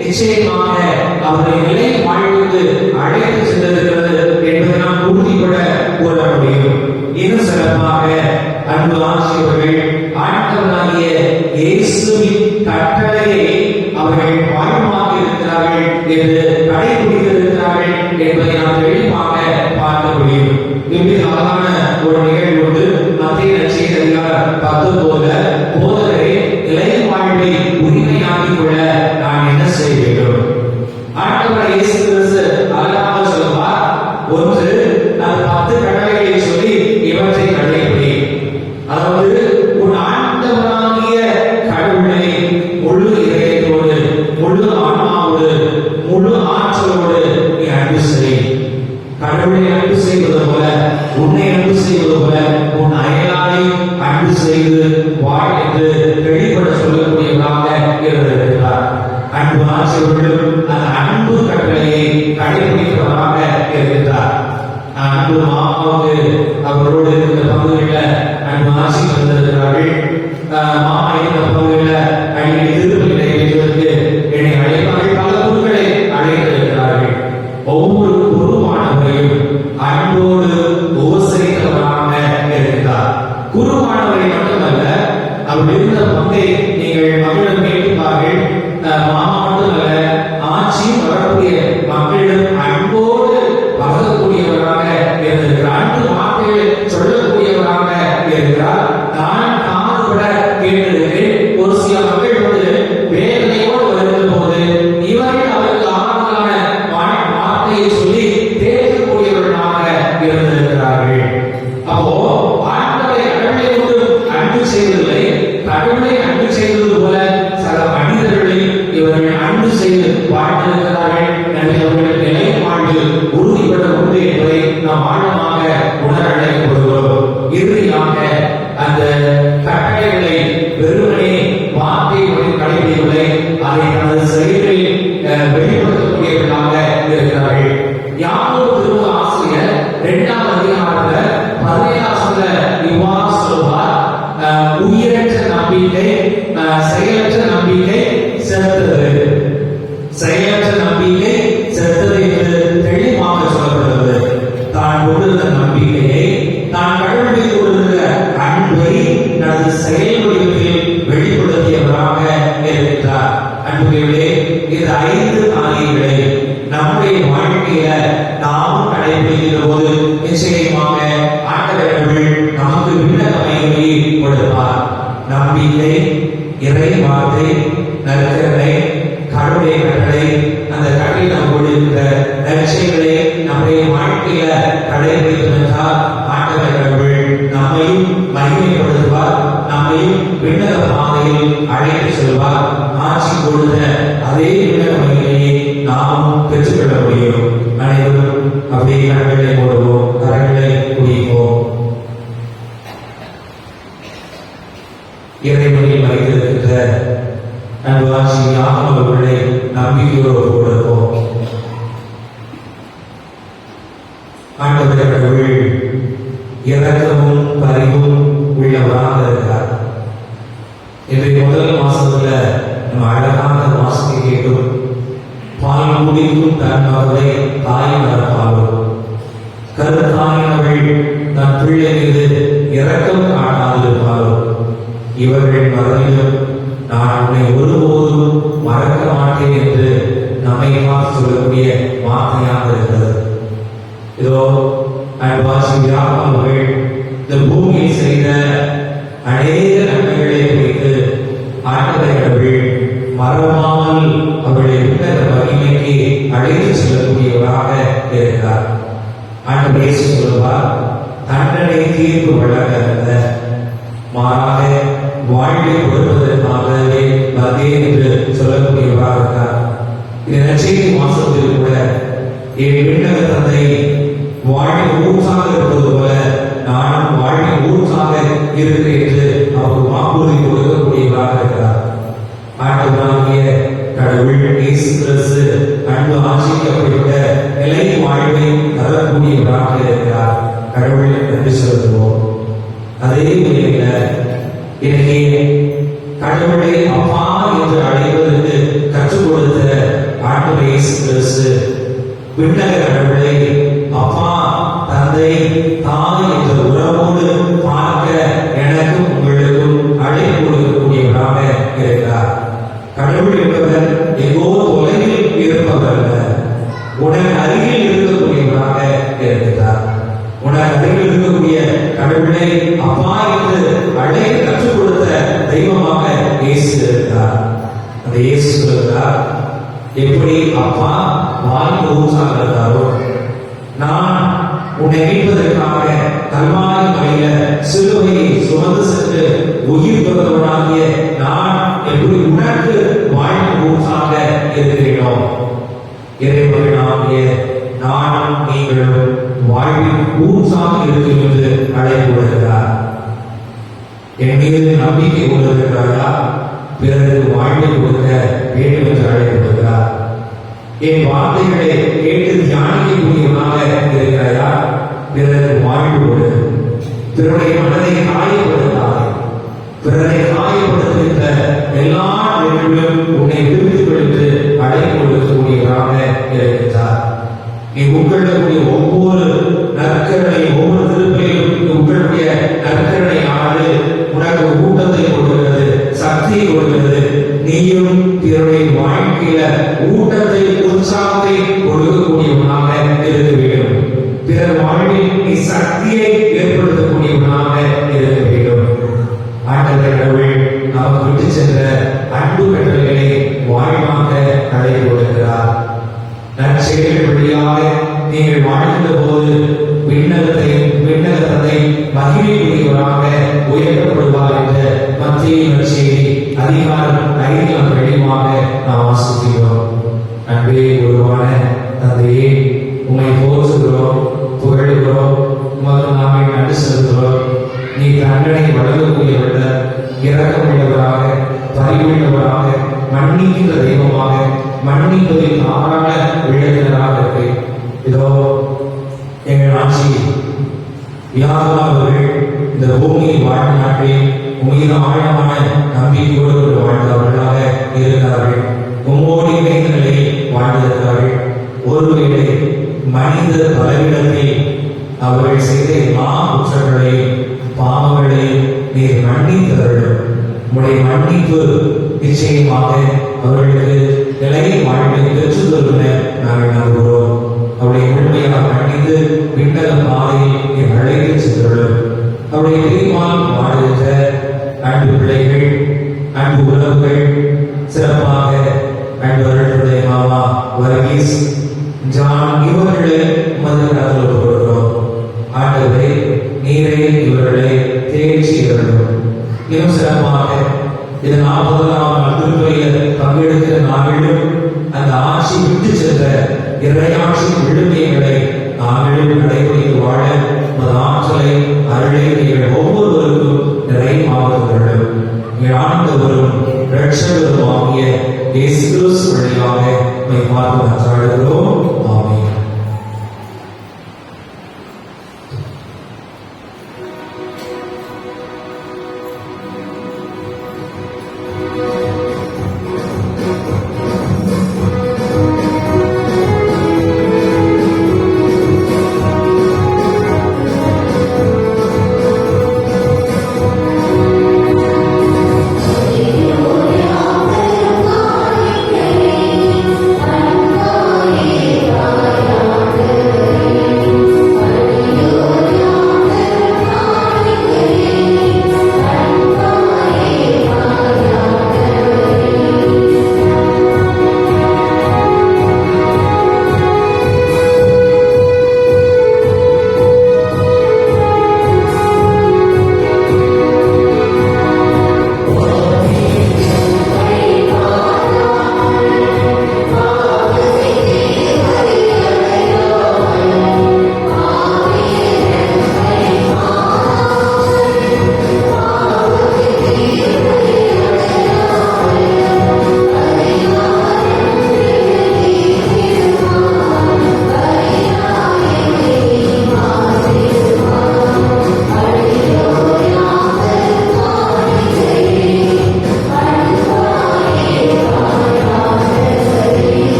நிச்சயமாக அவருடைய நிலை வாழ்வுக்கு அழைத்து சென்றிருக்கிறது என்பதை நாம் உறுதிப்பட கூற முடியும். இன்னும் சிறப்பாக அன்பு ஆசிரியர்கள் ஆண்டவராகிய இயேசுவின் கட்டளையை அவர்கள் வாழ்வாக இருக்கிறார்கள் என்று கடைபிடித்திருக்கிறார்கள் என்பதை நாம் தெளிவாக பார்க்க முடியும். இப்படி அழகான ஒரு நிகழ்வு உண்டு. மத்திய நற்செய்தி அதிகாரம் 19 போதகரை நிலை வாழ்வை உரிமையாக்கிக் கொள்ள நான் என்ன செய்ய வேண்டும்? ஆண்டவர் இயேசு கிறிஸ்து அழகாக சொல்லுவார், ஒன்று நான் 10 கட்டளைகளை சொல்லி இவற்றை கடைபிடி. அதாவது உன் ஆண்டவராகிய கடவுளை முழு இதயத்தோடு முழு ஆன்மாவோடு முழு ஆற்றலோடு நீ அன்பு செய். கடவுளை அன்பு செய்வது போல உன்னை அன்பு செய்வது போல உன் அயலாரை அன்பு செய்து வாழ் என்று வெளிப்பட சொல்லக்கூடியவராக இருந்திருக்கிறார். அன்பு ஆசிரியர்களும் அந்த அன்பு கட்டளையை கடைபிடிக்கிறவராக இருக்கிறார். அன்பு மாமாவுக்கு அவரோடு இருக்கிற பங்குகளில் அன்பு ஆசி வந்திருக்கிறார்கள். மாமா இருக்கிற பங்குகளில் அடிக்கடி திருப்பதிகளை வைப்பதற்கு என்னை அழைப்பார்கள். பல குருக்களை அழைத்திருக்கிறார்கள். ஒவ்வொரு குருவானவரையும் அன்போடு உபசரித்தவராக இருக்கிறார். குருவானவரை மட்டுமல்ல, அவர் இருந்த பங்கை நீங்கள் மக்களிடம் கேட்பார்கள். மாமா மட்டுமல்ல, ஆட்சியும் வரக்கூடிய மக்களிடம் அன்போடு பழகக்கூடியவராக இருந்திருக்கிறார். அன்பு வார்த்தைகளை சொல்லக்கூடியவராக இருக்கிறார். நான் காதுபட கேட்டிருக்கிறேன். ஒரு சில மக்கள் வந்து வேதனையோடு வருகிற போது இவர்கள் அவருக்கு ஆறுதலான வார்த்தையை சொல்லி தேர்க்கக்கூடியவர்களாக இருந்திருக்கிறார்கள். அப்போ ஆண்டவரை கடவுளை கொண்டு அன்பு செய்வதில்லை, கடவுளை அன்பு செய்வது போல சில மனிதர்களை இவர்கள் அன்பு செய்து வாழ்ந்திருக்கிறார்கள். எனவே அவர்கள் நிலை வாழ்வில் உறுதிப்பட உண்டு என்பதை நாம் ஆழமாக உணர அழைக்கப்படுகிறோம். இறுதியாக அந்த கட்டளைகளை வெறுமனே வார்த்தையை கடைபிடிக்கவில்லை, அதை தனது செயலில் வெளிப்படுத்தக்கூடியவர்களாக இருக்கிறார்கள். யாக்கோபு திருமுக ஆசிரியர் 2ஆம் அதிகாரத்தில் 17 இவ்வாறு சொல்வார், உயிரற்ற நம்பிக்கை செயலற்ற நம்பிக்கை செத்தது. செயலற்ற நம்பிக்கை செத்தது என்று தெளிவாக சொல்லப்படுகிறது. தான் கொண்டிருந்த நம்பிக்கையை, தான் கடவுளை கொண்டிருந்த அன்பை தனது செயல் வடிவத்தில் வெளிப்படுத்தியவராக இருக்கிறார். அன்புகளே, இந்த 5 காரியங்களை நம்முடைய வாழ்க்கையில நாம் கடைபிடிக்கிற போது நிச்சயமாக ஆண்டவர்கள் நமக்கு விண்ணகமைகளை கொடுப்பார். நம்பிக்கை, இறை வார்த்தை, நற்கருணை, கடவுளுடைய கட்டளை, அந்த கட்டளை நாம் கொடுக்கிற லட்சியங்களை நம்முடைய வாழ்க்கையில கடைபிடிக்கும் என்றால் ஆண்டவர்கள் நம்மையும் மகிமைப்படுத்துவார், நம்மையும் விண்ணக பாதையில் அழைத்து செல்வார். ஆட்சி கொடுத்த அதே விண்ணக மகிமையை நாமும் பெற்றுக்கொள்ள முடியும். அனைவரும் அப்படியே கண்களை போடுவோம், கரங்களை குடிப்போம். இறைவனில் வைத்திருக்கின்ற அன்பு ஆசிரியர் அவர்களை நம்பிக்கையோடு கொடுப்போம். ஆண்டவர் கடவுள் இரக்கமும் பரிவும் உள்ளவராக இருக்கிறார். இன்றைக்கு முதல் மாசத்துல நம்ம அழகான வாசனை கேட்டும், பால் குடிக்கும் தன் மகளை தாய் மறப்பாலும், கருத்தாயினவள் தன் பிள்ளை மீது இரக்கம் காணாதிருப்பாலும், இவர்கள் மறதிலும் நான் உன்னை ஒருபோதும் மறக்க மாட்டேன் என்று நம்மை பார்த்து சொல்லக்கூடிய வார்த்தையாக இருக்கிறது. இதோ அவர்கள் இந்த பூமியில் செய்த அநேக நன்மைகளை குறித்து ஆண்டவர்கள் மறவாமல் அவருடைய விண்ணக மகிமைக்கு அழைத்து செல்லக்கூடியவராக இருக்கிறார். ஆண்டவர் இயேசு சொல்வார், நன்றி செலுத்துவோம். அதே வேளையில இன்னைக்கு கடவுளை அப்பா என்று அழைப்பதற்கு கற்றுக் கொடுத்த ஆண்டவர் இயேசு கிறிஸ்து விண்ணக கடவுளை அப்பா, தந்தை, தாய் என்ற உறவோடு பார்க்க எனக்கும் உங்களுக்கும் அழைப்பு கொடுக்கக்கூடியவராக இருக்கிறார். கடவுள் என்பவர் எங்கோ தொலைவில் இருப்பவர் அல்ல, உனக்கு அருகில் இருக்கக்கூடியவராக இருக்கிறார். உனக்கு அருகில் இருக்கக்கூடிய கடவுளை அப்பா என்று அழைக்க கற்றுக் கொடுத்த தெய்வமாக இயேசு இருக்கிறார். அந்த இயேசு சொல்கிறார், எப்படி அப்பா வாழ்க்கை ஊற்றாக இருந்தாரோ, நான் உன்னை மீட்பதற்காக கல்வாரி மலையில சிலுவையை சுமந்து சென்று உயிர் பிறந்தவனாகிய நான் எப்படி உனக்கு வாழ்க்கை ஊற்றாக இருக்கிறேனோ, இறைவனாகிய நானும் நீங்களும் வாழ்வின் ஊற்றாக இருக்கும் என்று அழைப்பு விடுகிறார். என் மீது நம்பிக்கை கொண்டிருக்கிறாரா? பிறருக்கு வாழ்வை கொடுக்க வேண்டும் என்று அழைப்பு விடுகிறார். என் வார்த்தைகளை கேட்டு தியானிக்கக்கூடியவனாக இருக்கிறாயா? பிறருக்கு வாழ்வு கொடு. பிறருடைய மனதை காயப்படுத்தாதே. பிறரை காயப்படுத்துகின்ற எல்லா நிகழ்வும் உன்னை விடுவித்துக் கொண்டு அழைப்பு கொடுக்கக்கூடியவராக இருக்கிறார். நீ உட்கொள்ளக்கூடிய ஒவ்வொரு நற்கரணை, ஒவ்வொரு திருப்பையும் உங்களுடைய நற்கரணை ஆறு உனக்கு ஊட்டத்தை கொடுக்கிறது, சக்தியை கொடுக்கிறது. நீயும் பிறருடைய வாழ்க்கையில ஊட்டத்தை, உற்சாகத்தை கொடுக்கக்கூடியவனாக இருக்க வேண்டும். பிறர் வாழ்வில் நீ சக்தியை ஏற்படுத்தக்கூடியவனாக இருக்க வேண்டும். ஆண்டவர் கடவுள் நமக்கு விட்டு சென்ற அன்பு கட்டளைகளை வாழ்வாக அழைத்து கொடுக்கிறார். நற்செயல்கள் வழியாக நீங்கள் வாழ்கின்ற போது விண்ணகத்தை மகிழ்ச்சியுடையவராக உயர்த்தப்படுவார் என்ற மத்திய நற்செய்தி அதிகாரம் 5 வெளிமாக நாம் வாசிக்கிறோம். அன்பே உருவான தந்தையே, உம்மை போற்றுகிறோம், புகழுகிறோம், உமக்கு நாமே நன்றி செலுத்துகிறோம். நீ தண்டனை வழங்கக்கூடியவர்கள், இரக்கமுள்ளவராக, பரிவுள்ளவராக, மன்னிக்கின்ற தெய்வமாக, மன்னிப்பதில் ஆறான விளக்கினராக இருக்கு. இதோ எங்கள் ஆட்சி வியாபாரர்கள் இந்த பூமியில் வாழ்ந்த நாட்டில் உமீது ஆழமான நம்பிக்கையோடு வாழ்ந்தவர்களாக இருக்கிறார்கள். உம்மோடு இணைந்த நிலையில் வாழ்ந்திருக்கிறார்கள். ஒருவேளை மனித பலவிடத்தில் அவர்கள் செய்த எல்லா குற்றங்களையும் பாவங்களையும் நீர் மன்னித்தவர்கள். உடைய மன்னிப்பு நிச்சயமாக அவர்களுக்கு நிலையை வாழ்வை பெற்றுத் தருவன நாங்கள் நம்புகிறோம். அவருடைய முழுமையாக மன்னித்து விண்ணக பாதையில் அழைத்து சென்றுள்ளோம். அவருடைய பிரிவால் வாழ்கின்ற அன்பு பிள்ளைகள், அன்பு உறவுகள், சிறப்பாக அன்பர்களுடைய மாமா வர்கீஸ், ஜான் இவர்களை உமது கருத்தில் கொடுக்கிறோம். ஆண்டவரே, நீரே இவர்களை தேர்ச்சி வேண்டும். இன்னும் சிறப்பாக இது 40ஆம் நாள் திருப்பலியில் பங்கெடுக்கிற நாளிலும் அந்த ஆட்சி விட்டு சென்ற இறையாட்சி விழுமைகளை நாங்களும் கடைபிடித்து வாழ ஆற்றலை அருளை நீங்கள் ஒவ்வொருவருக்கும் நிறைவாகுகிறது. ஆண்டவரும் இரட்சகரும் ஆகிய இயேசு கிறிஸ்து வழியாக பார்த்து மன்றாடுகிறோம். ஆமென்.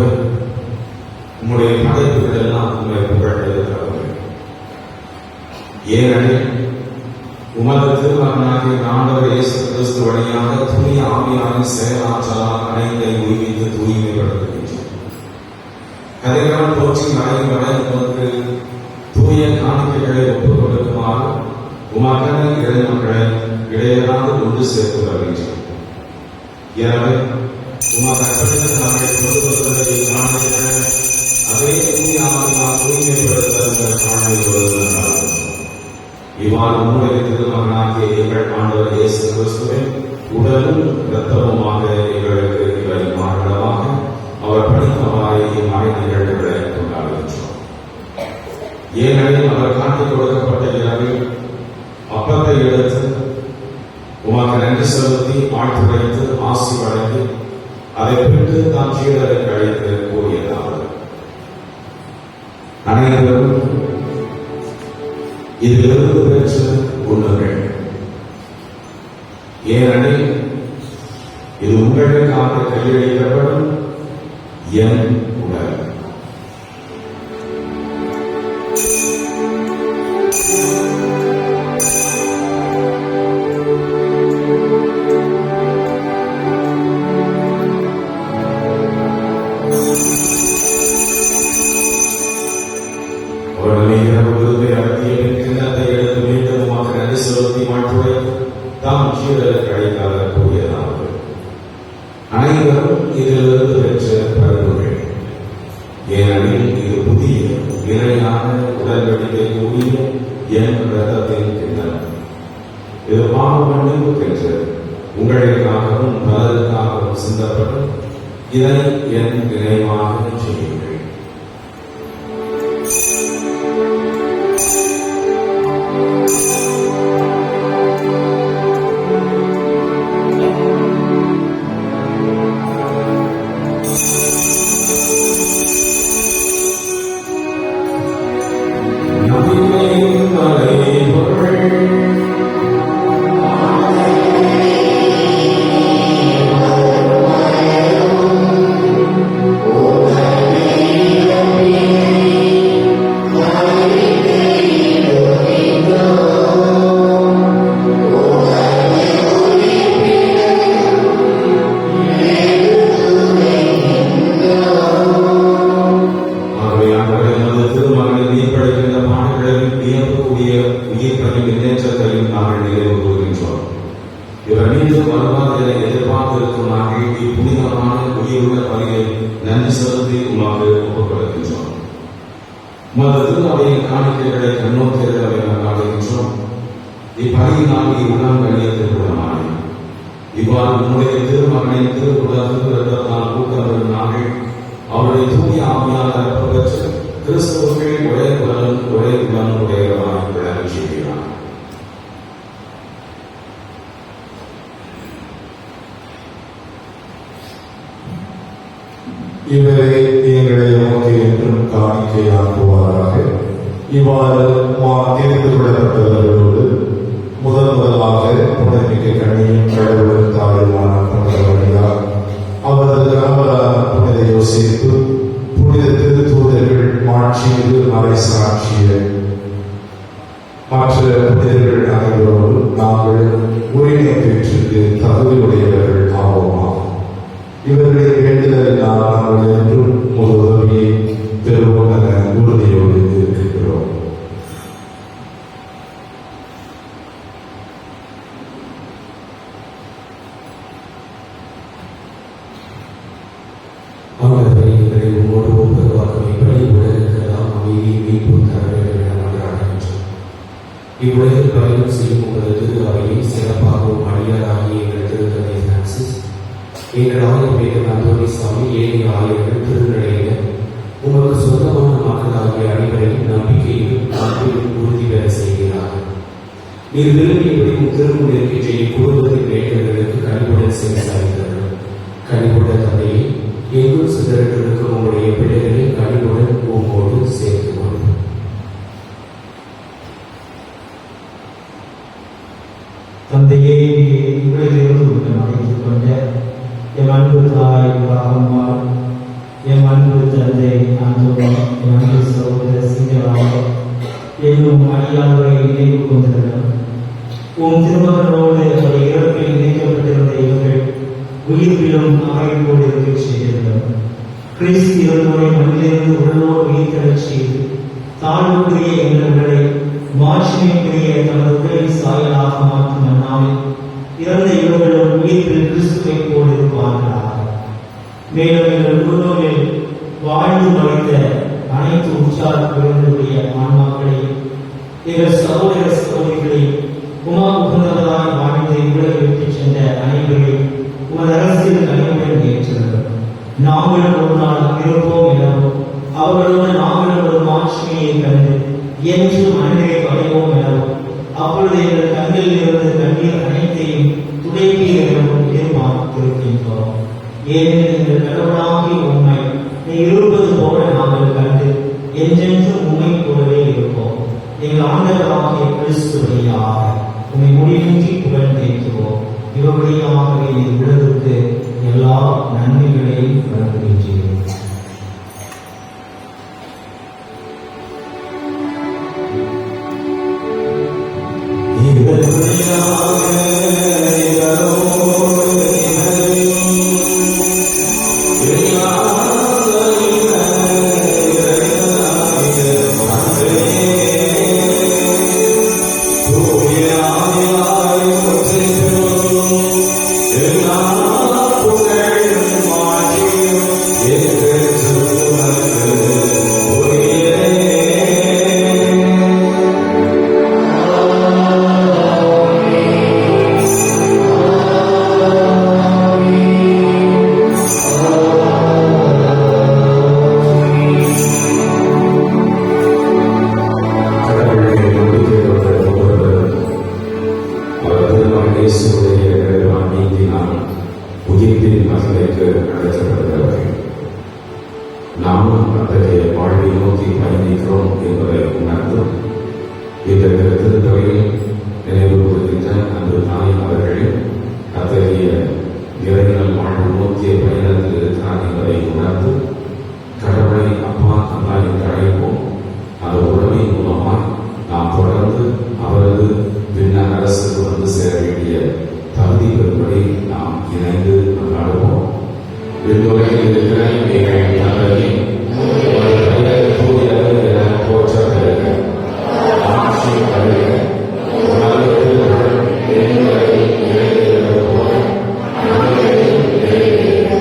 ஆண்டவரே, உம்முடைய படைப்புகள் எல்லாம் உண்மை புகழ்கிறது. ஏனெனில் உமது திருமகனாகிய ஆண்டவர் இயேசு கிறிஸ்து வழியாக தூய ஆவியாரின் செயலாற்றலால் அனைத்தை உய்வித்து தூய்மைப்படுத்துகின்றோம். கதைகள் போற்றி மறையும் வரை உமக்கு தூய காணிக்கைகளை ஒப்புக் கொடுக்குமாறு உமக்கனை இறைமக்களை இடையராது ஒன்று சேர்த்து வருகின்றோம். எனவே உமக்கு நாங்கள் பொதுவதை காணிக்கைகள் அதே தூய ஆவியால் தூய்மைப்படுத்த காணொலி வருவதனால் இவ்வாறு உம்முடைய திருமகனாகிய எங்கள் ஆண்டவர் இயேசு கிறிஸ்துவின் உடலும் இரத்தமுமாக எங்களுக்கு இவை மாறுடமாக அவர் படித்தவாறு இம்மாய் நிகழ்வுகளை கொண்டாடுகின்றோம். ஏனெனில் அவர் காட்டிக் கொடுக்கப்பட்ட இரவில் அப்பத்தை எடுத்து உமக்கு நன்றி செலுத்தி ஆழ்த்துரைத்து ஆசி வழங்கி அதை பிட்டு தாம் சீடருக்கு அழைத்து கூறியதாவது: அனைவரும் இதிலிருந்து பெற்று உண்ணுங்கள். ஏனெனில் இது உங்களுக்காக கையளிக்கப்படும் என் உடல். அனைவரும் இதிலிருந்து பெற்ற பருவங்கள். ஏனெனில் இது புதிய நிலையான உடன்படிக்கைக்கு உரிய என் இரத்தத்தின் கிண்ணம். இது பாவ மன்னிப்புக்கென்று உங்களுக்காகவும் பலருக்காகவும் சிந்தப்படும். இதை என் நினைவாக செய்யுங்கள். காணிக்கைகளை கண்ணோக்கியதை நாடுகின்றோம். இப்படியினால் இவ்வுணம் கண்ணியத்திற்குள்ளமான இவ்வாறு உன்னுடைய திருமகனை திருக்குலத்தால் ஊக்கம் நாங்கள் அவருடைய தூய ஆவியால் பெற்று கிறிஸ்தவர்கள் ஒரே குலம் ஒரே குலம் உடையவராக விளங்க செய்கிறார். இவரை எங்களை நோக்கி என்றும் காணிக்கையாக்குவாராக. இவ்வாறு தெரிந்து கொள்ளப்பட்டவர்களோடு முதலாக புனிதமிக்க கண்ணியும் கடவுளின் தாயுமான புனித மரியாள், அவரது கணவரான புனித யோசேப்பு, புனித திருத்தூதர்கள், மாட்சிமிகு மறை சாட்சியர், மற்ற புனிதர்கள் அனைவரோடு நாங்கள் உரிமை பெற்றிற்கு தகுதியுடையவர்கள் ஆவோமாக. இவர்களின் வேண்டுதலினால் நாங்கள் என்றும் ஒரு உதவியை பெறுவோம் என உறுதியோடு இருக்கின்றோம். இவ்வுலகில் பயணம் செய்யும் உங்களது திரு அவையை சிறப்பாகவும் அடியாராகிய எங்கள் திருத்தந்தை பிரான்சிஸ், எங்கள் ஆயர் அந்தோனி சாமி, ஏனைய ஆயர்கள், திருநிலையினர், உங்களுக்கு சொந்தமான மக்களாகிய அனைவரையும் நம்பிக்கையிலும் அன்பிலும் உறுதி பெற செய்கிறார்கள். நீர் விரும்பியபடி திருமுறைக்கு செய்யும் குடும்பத்தின் வேண்டுதல்களுக்கு கனிவுடன் செவிசாய்த்தார்கள். கனிவுள்ள தந்தையை எங்கும் சிதறிட்டிருக்கும் உங்களுடைய பிள்ளைகளை கனிவுடன் உங்களோடு சேர்த்து கொள்ளும். தந்தையே, உங்களிலிருந்து அழைத்துக் கொண்ட எம் அன்பு தாய் அம்மா, எம் அன்பு அன்பு தந்தை அன்பு அன்பு சகோதர சிங்களாக என்னும் அடியாரை நினைவு கொண்டிருந்தோம். உம் திருமகனோடு அவருடைய இறப்பில் இணைக்கப்பட்டிருந்த இவர்கள் உயிர்ப்பிலும் அமைப்போடு இருக்க செய்திருந்தோம். கிறிஸ்து இவர்களை மண்ணிலிருந்து உள்ளோடு உயிர்த்தெழச் செய்து தாழ்வுக்குரிய எண்ணங்களை மாட்சிமைக்குரிய தமது உடலின் சாயலாக மாற்றும் அந்நாளில் இறந்த இவர்களும் உயிர்ப்பில் கிறிஸ்துவை போல் இருப்பார்களாக. மேலும் எங்கள் குடும்பங்களில் வாழ்ந்து மறைந்த அனைத்து உற்சாக குழந்தைகளுடைய ஆன்மாக்களையும் எங்கள் சகோதர சகோதரிகளையும் உமா உகந்தவராய் வாழ்ந்த உலகை விட்டுச் சென்ற அனைவரையும் உமது அரசியல் கனிவுடன் ஏற்றுள்ளோம். நாங்களும் ஒரு நாள் இருப்போம் எனவும் அவர்களோடு நாங்களும் ஒரு மாட்சிமையை கண்டு என்றும் அன்பை படைவோம் எனவும் அப்பொழுது எங்கள் கண்களில் இருந்து கண்ணீர் அனைத்தையும் துடைப்பீர் எனவும் எதிர்பார்த்திருக்கின்றோம். ஏனெனில் எங்கள் கடவுளாகிய உண்மை நீ இருப்பது போல நாங்கள் கண்டு என்றென்றும் உண்மை போலவே இருப்போம். எங்கள் ஆண்டவராகிய கிறிஸ்து வழியாக உண்மை முடிவின்றி புகழ்ந்தேற்றுவோம். இவர்களையாகவே உலகிற்கு எல்லா நன்மைகளையும் வழங்குகின்றேன். நாமும் அத்தகைய வாழ்வை நோக்கி பயணிக்கிறோம் என்பதை உணர்ந்து இந்த திருத்தொகையில் நினைவு கூறுகின்ற அந்த தாய் அவர்களையும் அத்தகைய இறைவன் வாழ்வு நோக்கிய பயணத்தில் இருக்கிறார் என்பதை உணர்ந்து கடவுளை அப்பா அம்மா என்று அழைப்போம். அந்த உறவின் மூலமாய் நாம் தொடர்ந்து அவரது பின்ன அரசுக்கு வந்து சேர வேண்டிய தகுதி பெறும்படி நாம் இணைந்து கொண்டாடுவோம். விண்ணுலகில் இருக்கிற எங்கள் தந்தையே, உமது பெயர் தூயது என போற்றப்படுக. ஆட்சி வருக. உமது திருவுளம் விண்ணுலகில் நிறைவேறுவது போல மண்ணுலகிலும் நிறைவேறுக.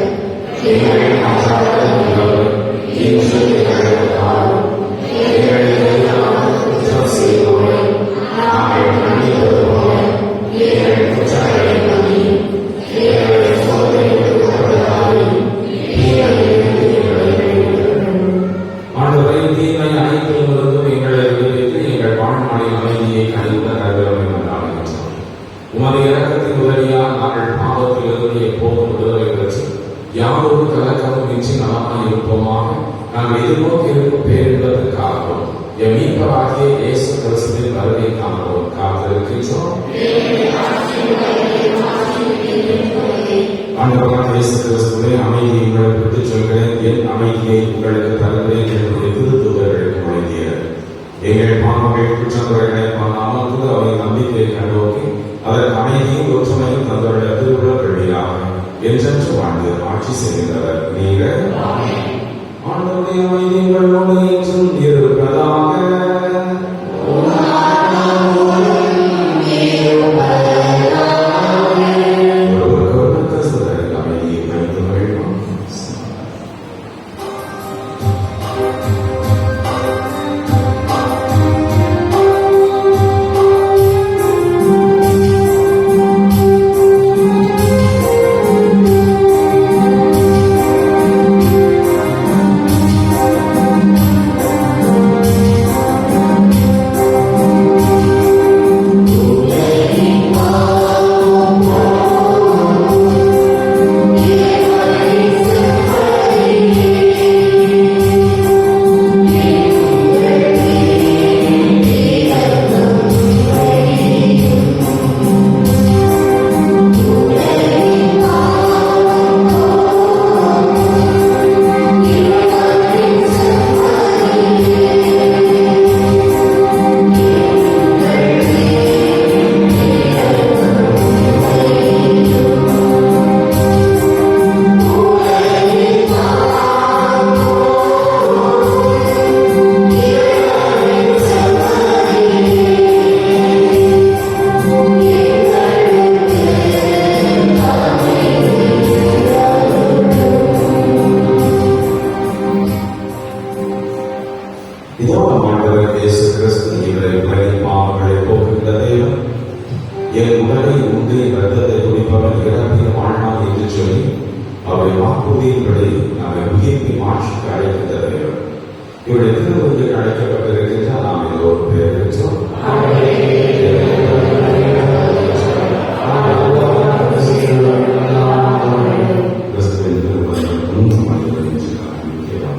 எங்கள் அன்றாட உணவை இன்று எங்களுக்கு தாரும். எங்களுக்கு எதிராக குற்றம் செய்வோரை நாங்கள் மன்னிப்பது போல எங்கள் குற்றங்களை மன்னியும். எங்களை சோதனைக்கு உட்படுத்தாதேயும் ஆண்டவரை தீமை அனைத்திலிருந்தும் எங்களை விடுவித்து எங்கள் வாழ்நாளின் அமைதியை கழித்த நகரமை கொண்டாடுகின்றோம். உமது இறக்கத்தின் உதவியால் நாங்கள் பாவத்திலிருந்து எப்போதும் விடுதலை பெற்று யாரொரு கலக்கமும் இன்றி நலமாய் இருப்போமாக. நாங்கள் எதிர்நோக்கி இருக்கும் பேரின்பதற்காகவும் எம் மீட்பராகிய இயேசு கிறிஸ்துவின் வருகை காண்போம் காத்திருக்கின்றோம். ஆண்டவராக இயேசு கிறிஸ்துவே, அமைதியை உங்களுக்கு விட்டுச் சொல்கிறேன், என் அமைதியை உங்களுக்கு தருகிறேன் என்று திருத்தூதர்களுக்கு வழங்கியது. எங்கள் பாவங்கள் குற்றங்குறைகளை பண்ணாமல் அவை நம்பிக்கையை கண்டோக்கி அதற்கு அமைதியும் ஒற்றுமையும் தந்தோடைய திருவுள்ள வழியாக என்றென்று வாழ்ந்து ஆட்சி செய்கின்றவர் நீங்கள். ஆண்டவருடைய அமைதி உங்களோடு என்றும் இருப்பதாக. Amen. இதோ நம் ஆண்டவர் இயேசு கிறிஸ்து இவரை உலகின் பாவங்களை போக்குகின்ற தேவன். என் உடலை உண்டு என் ரத்தத்தை குடிப்பவன் இறப்பிய வாழ்நாள் என்று சொல்லி அவரை வாக்குறுதியின்படி நம்மை உயிர்த்தி மாற்றி அழைக்கின்ற தேவன். இவருடைய திருவுருவில் அழைக்கப்பட்டிருக்கின்ற நாம் எல்லோரும் பேர் பெற்றோம். கிறிஸ்துவின் திருமணம் மூன்று மனிதர்கள் முக்கியமாக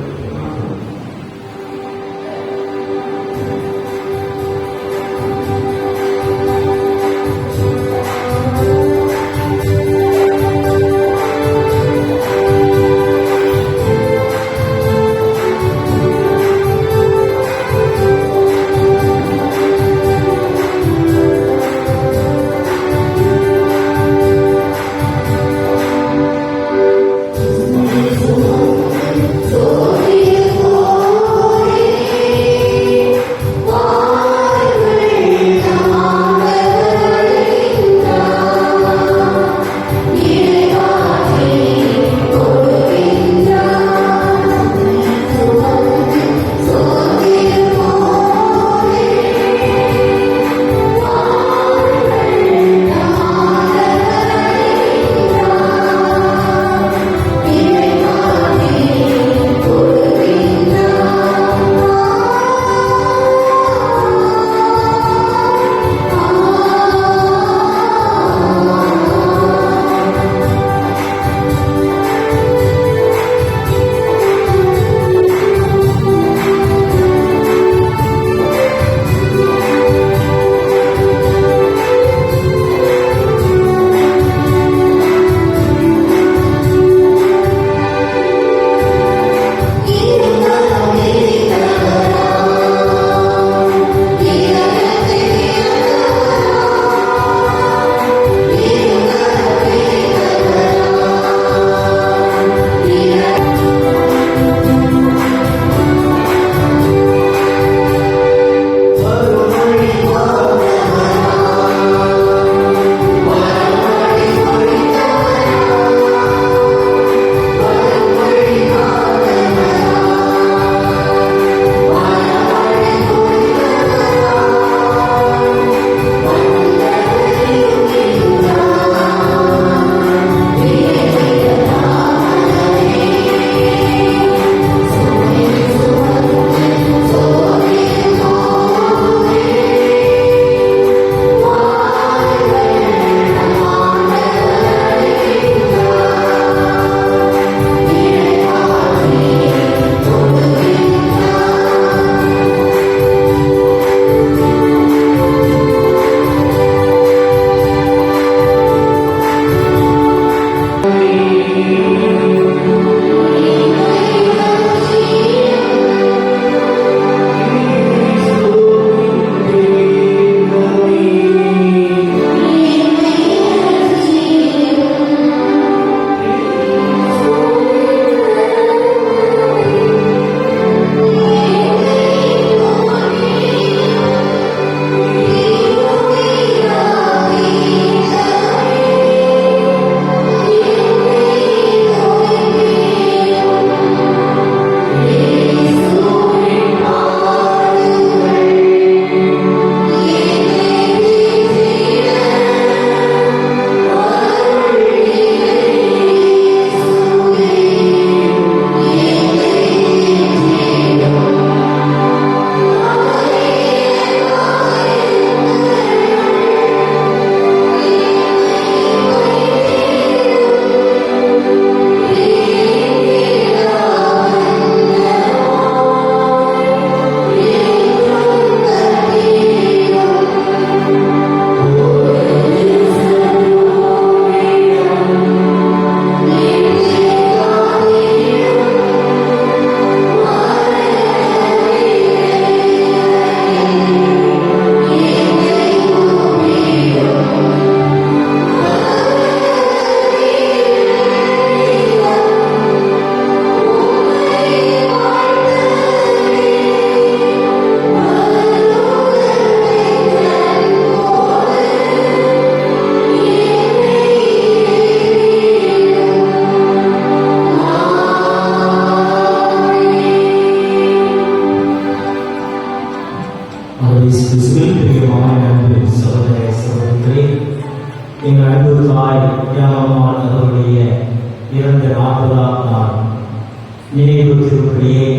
திருப்பலியை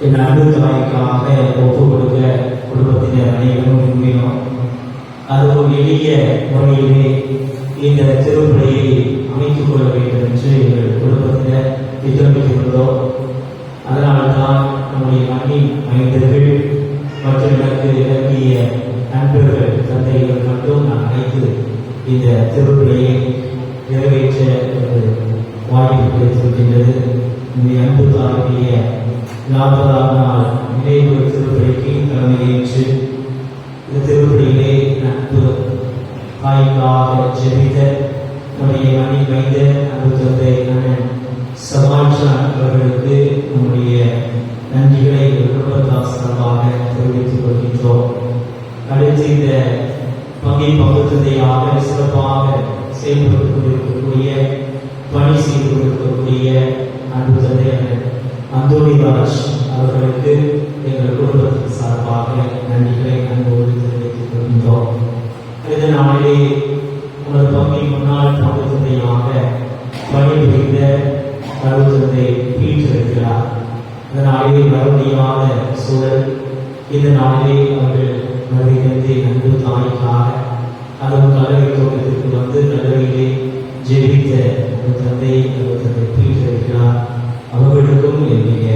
என் அன்பு தாய்க்காக ஒப்புக் கொடுக்க குடும்பத்தினர் அனைவரும் விரும்பினோம். அதுவும் எளிய முறையிலே இந்த திருப்பலியை அமைத்துக் கொள்ள வேண்டும் என்று எங்கள் குடும்பத்தினர் திட்டமிட்டிருந்தோம். அதனால்தான் நம்முடைய மண்ணின் மைந்தர்கள் மற்றும் எனக்கு இறங்கிய நண்பர்கள் தந்தைகள் மட்டும் நான் அழைத்து இந்த திருப்பலியை நிறைவேற்ற ஒரு வாய்ப்பு கிடைத்திருக்கின்றது. இந்த அன்பு தாருடைய 40ஆம் நாள் நினைவு திருப்பலிக்கு தலைமையேற்று இந்த திருப்பலியிலே அன்பு தாய்க்காக ஜெபித்த நம்முடைய மண்ணின் மைந்த அன்பு தந்தை சமாஜான் அவர்களுக்கு நம்முடைய நன்றிகளை குடும்பத்தார் சார்பாக தெரிவித்துக் கொள்கின்றோம். அடுத்து இந்த பங்கு தந்தையாக சிறப்பாக செயல்பட்டுக் கொண்டிருக்கக்கூடிய பணி செய்து கொண்டிருக்கக்கூடிய அன்பு தந்தை அந்தோணிராஜ் அவர்களுக்கு எங்கள் குடும்பத்தின் சார்பாக நன்றிகளை அன்போடு தெரிவித்துக் கொள்கின்றோம். இந்த நாளிலே உனது பங்கின் முன்னாள் பங்கு தந்தையாக பணிபுரிந்த அன்பு தந்தை பீட்டர் இருக்கிறார். இந்த நாளிலே மறுபடியான சூழல். இந்த நாளிலே அவர்கள் மறுபடிந்து அன்பு தாய்க்காக அதுவும் கல்லறை தோட்டத்திற்கு வந்து கல்லறையிலே ஜெபித்த அன்பு தந்தை பீட்டர் இருக்கிறார். அவர்களுக்கும் என்னுடைய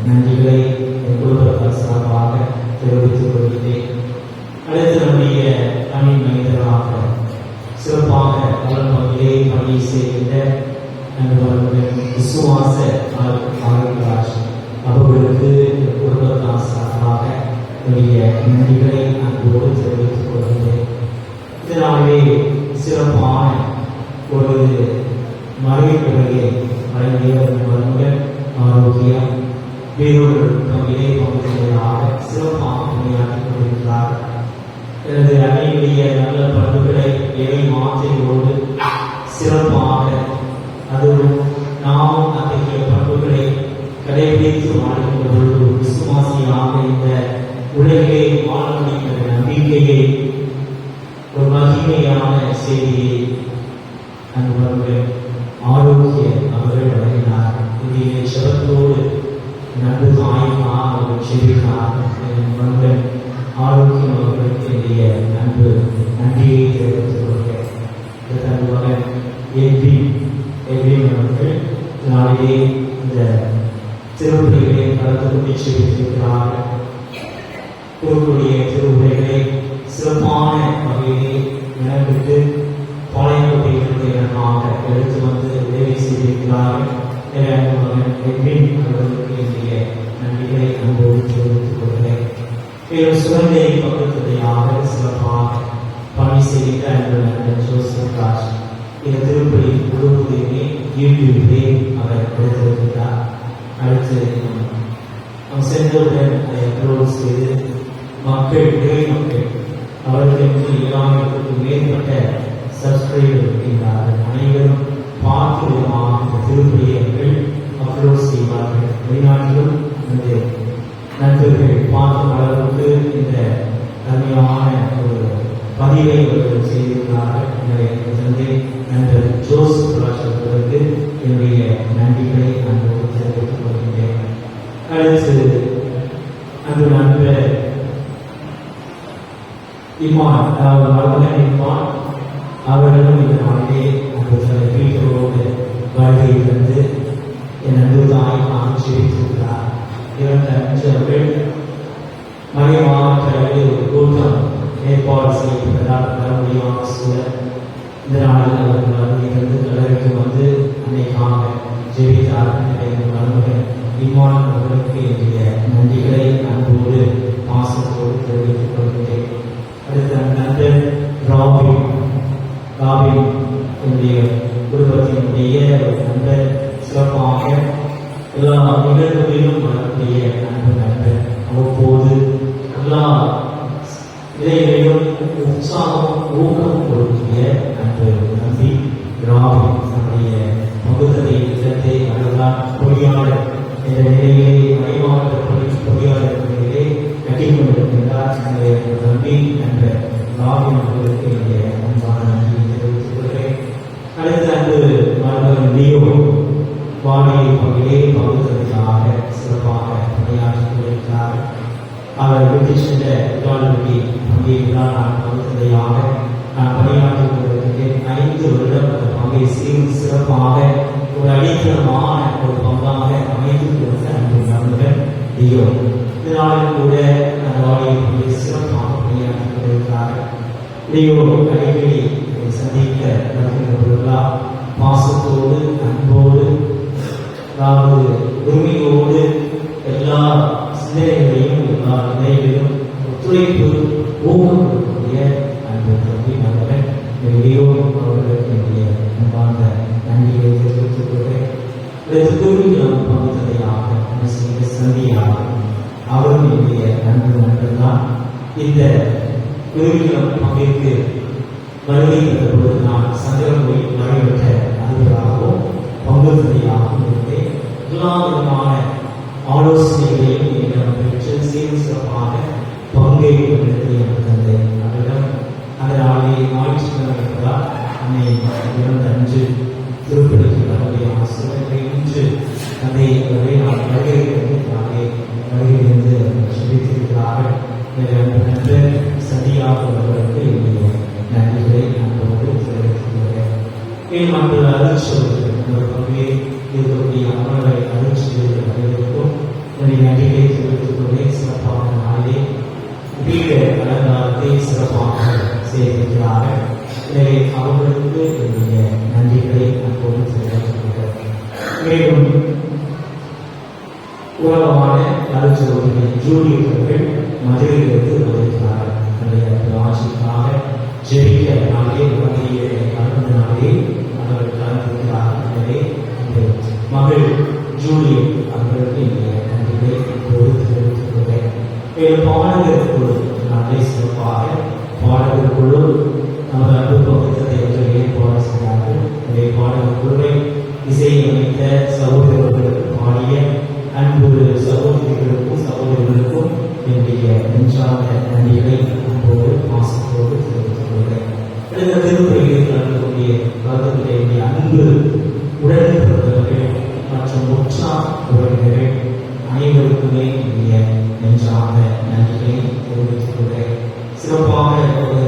நன்றிகளை என் குடும்பத்தார் சார்பாக தெரிவித்துக் கொள்கிறேன். அடுத்து நம்முடைய தமிழ் மனிதராக சிறப்பாக பலன் பங்கிலே பணி செய்கின்ற நண்பர்கள் விசுவாச ஆரோக்கியராஜ் அவர்களுக்கு குடும்பத்தார் சார்பாக என்னுடைய நன்றிகளை அன்போடு தெரிவித்துக் கொள்கிறேன். இதனாலே சிறப்பான ஒரு மறைவுகளை வழங்கிய நண்பர்கள் ஆரோக்கியம் வேறொரு பங்கிலே பங்குகளாக சிறப்பாக பணியாற்றிக் கொண்டிருக்கிறார். எனது அன்னையுடைய நல்ல பண்புகளை எவை மாற்றியோடு சிறப்பாக அதுவும் நாமும் அத்தகைய பண்புகளை கடைபிடித்து வாழ்கின்ற பொழுது விசுவாசியாக இந்த உலகிலே வாழ முடிகின்ற நம்பிக்கையை ஒரு மகிமையான செய்தியை அன்பர்கள் ஆரோக்கிய அவர்கள் வழங்கினார். இதை சிறப்போடு நன்பு தாய்க்காக அவர்கள் செவிக்கார் நண்பர்கள் ஆரோக்கியம் அவர்களுக்கு என்னுடைய அன்பு நன்றியை தெரிவித்துக் கொள்கிறேன். தன்னுடைய அவர்கள் நாளிலே இந்த திருவுரைகளை கலந்து கொண்டு செவித்திருக்கிறார்கள். குருவுடைய திருவுரைகளை சிறப்பான வகையிலே நினைவிட்டு பாளையங்கோட்டையிலிருந்து இடமாக எடுத்து வந்து உதவி செய்திருக்கிறார்கள். அவர்களுக்கு என்னுடைய நன்றிகளை அன்போடு தெரிவித்துக் கொள்கிறேன். சுரண்டை பக்கத்துடையாக சிறப்பாக பணி செய்த அன்பு ஜோசப் ராஜ் இந்த திருப்பலி முழுவதுமே யூடியூபிலே அவர் எடுத்திருக்கிறார். அடுத்து நம் சென்றவுடன் அதை அப்லோட் செய்து மக்கள் இறை மக்கள் அவர்களுக்கு 7,000க்கும் மேற்பட்ட சப்ஸ்கிரைபர் இருக்கின்றார்கள். அனைவரும் பார்த்து விதமாக இந்த திருப்பலியை அப்லோட் செய்வார்கள். வெளிநாட்டிலும் இந்த நண்பர்கள் பார்க்கும் அளவுக்கு இந்த அருமையான ஒரு பதிவை அவர்கள் செய்திருக்கிறார்கள். எனவே நண்பர் ஜோசப் ராஜ் அவர்களுக்கு என்னுடைய நன்றிகளை அன்போடு தெரிவித்துக் கொள்கின்றேன். அடுத்து அன்பு நண்பர் இமான், அதாவது மருமகன் இமான் அவர்களும் இந்த நாளிலே அன்பு வீட்டோடு வருகை தந்து என் அன்பு தாய் ஆட்சியிருக்கிறார். 2 அவர்கள் மறை மாவட்ட அளவில் ஒரு கூட்டம் ஏற்பாடு செய்யப்பட்டதால் வர முடியாத சூழல். இந்த நாளில் அவர்கள் வருகையிலிருந்து கல்லறைக்கு வந்து அன்னைக்காக ஜெபித்தார்கள். மருமகன் இமான் அவர்களுக்கு என்னுடைய நன்றிகளை அன்போடு பாசத்தோடு தெரிவித்துக் கொள்கிறேன். அடுத்த நண்பர் ராபின் என்னுடைய குடும்பத்தினுடைய ஒரு நண்பர் சிறப்பாக எல்லா நிகழ்வுகளிலும் வரக்கூடிய நண்பர் அவ்வப்போது எல்லா இதைகளிலும் உற்சாகம் ஊக்கம் கொடுக்கிய நம்பி ராபின் நம்முடைய பகுத்ததை திட்டத்தை அவர்களால் பொறியாளர் என்ற நிலையிலே மறைமாவட்ட பொறியாளர் நிலையிலே கட்டிக் கொண்டிருக்கின்றார். நம்பி என்ற ராபின் அவர்களுக்கு என்னுடைய அன்பான நன்றியை தெரிவித்துக் கொள்கிறேன். அடுத்த அன்பு மருமகன் லியோ வானிலை பகுதியிலே பகுத்ததை சென்ற விழாவிற்கு பங்கேற்றால் நான் பகுதியாக நான் பணியாற்றிக் கொண்டிருக்கிறேன். 5 வருடம் அந்த பங்கை சிறப்பாக ஒரு அடித்தளமான ஒரு பங்காக அமைத்துக் கொடுத்த அன்பு நண்பர்கள் லியோ. இதனாலும் கூட அந்த வாடியை சிறப்பாக பணியாற்றிக் கொண்டிருக்கிறார்கள். லியோ அடிக்கடி சந்திக்க நடக்கின்றவர்களா பாசத்தோடு அன்போடு அதாவது உரிமையோடு எல்லா சிந்தனைகளையும் எல்லா நிலைகளிலும் ஒத்துழைப்பு ஊக்கம் கொடுக்கக்கூடிய அன்பு தம்பி நண்பர்கள் லியோ அவர்களுக்கு என்னுடைய அன்பார்ந்த நன்றியை தெரிவித்துக் கொள்கிறேன். திருவிழாவும் பங்குத்ததையாக செய்த சந்தியாக அவரும் என்னுடைய நண்பு நண்பர் தான். இந்த திருவிழாவும் பங்கிற்கு வருகை தந்த பொழுது நான் சங்கரமொழி நடைபெற்ற அதிபராகவும் பங்குத்ததையாகவும் இருந்தேன். எல்லா விதமான ஆலோசனைகளையும் என்னிடம் பெற்று சிறப்பாக பங்கை கொண்டிருந்தது என்று தந்தை அவரிடம் அந்த நாளிலே ஞாயிற்றுக்கிழமை என்பதால் அன்னை இறந்த அன்று திருப்பதிக்கு வரக்கூடிய ஆசிரியர்களை இன்று தந்தை அவரை நான் வருகையிலிருந்து சொல்லித்திருக்கிறார்கள். நன்று சதியாக அவர்களுக்கு என்னுடைய நன்றிகளை அன்போடு தெரிவித்துள்ளேன். மேலும் அன்று அருட்சோதர்கள் ஒரு பகுதியை இருக்கக்கூடிய அமர்களை அருட்சோதர்கள் அனைவருக்கும் என்னுடைய நன்றிகளை தெரிவித்துக் கொண்டே சிறப்பான நாளிலே வீட அலங்காரத்தை சிறப்பாக செய்திருக்கிறார்கள். எனவே அவர்களுக்கு என்னுடைய நன்றிகளை அன்போடு தெரிவித்துக் கொள்கிறேன். மேலும் உறவான அருட்சோதர்கள் ஜூலியர்கள் மதுரையிலிருந்து வருகிறார்கள். ஆட்சிக்காக ஜெபிக்க நாளே மதுரையை கலந்த நாளே அவர்கள் கலந்திருக்கிறார்கள். எனவே மகள் ஜூலியட் அவர்களுக்கு என்னுடைய நன்றிகளை இப்போது தெரிவித்துக் கொள்கிறேன். மேலும் பாடகர் குழு நாளை சிறப்பாக பாடகர் குழு நமது அன்பு பகுத்தத்தை ஏற்பாடு செய்தார்கள். எனவே பாடகர் குழுவை இசையமைத்த சகோதரர்களுக்கு பாடிய அன்பு சகோதரிகளுக்கும் சகோதரர்களுக்கும் என்னுடைய நெஞ்சார்ந்த நன்றிகளை அன்போடு பாசத்தோடு தெரிவித்துக் கொள்கிறேன். இந்த திருப்பதியில் நடக்கக்கூடிய கருத்துக்களுடைய அன்பு உடன்பிறந்தவர்கள் மற்றும் உற்சாக உறவினர்கள் அனைவருக்குமே என்னுடைய நெஞ்சார்ந்த நன்றிகளை தெரிவித்துக் கொள்கிறேன். சிறப்பாக ஒரு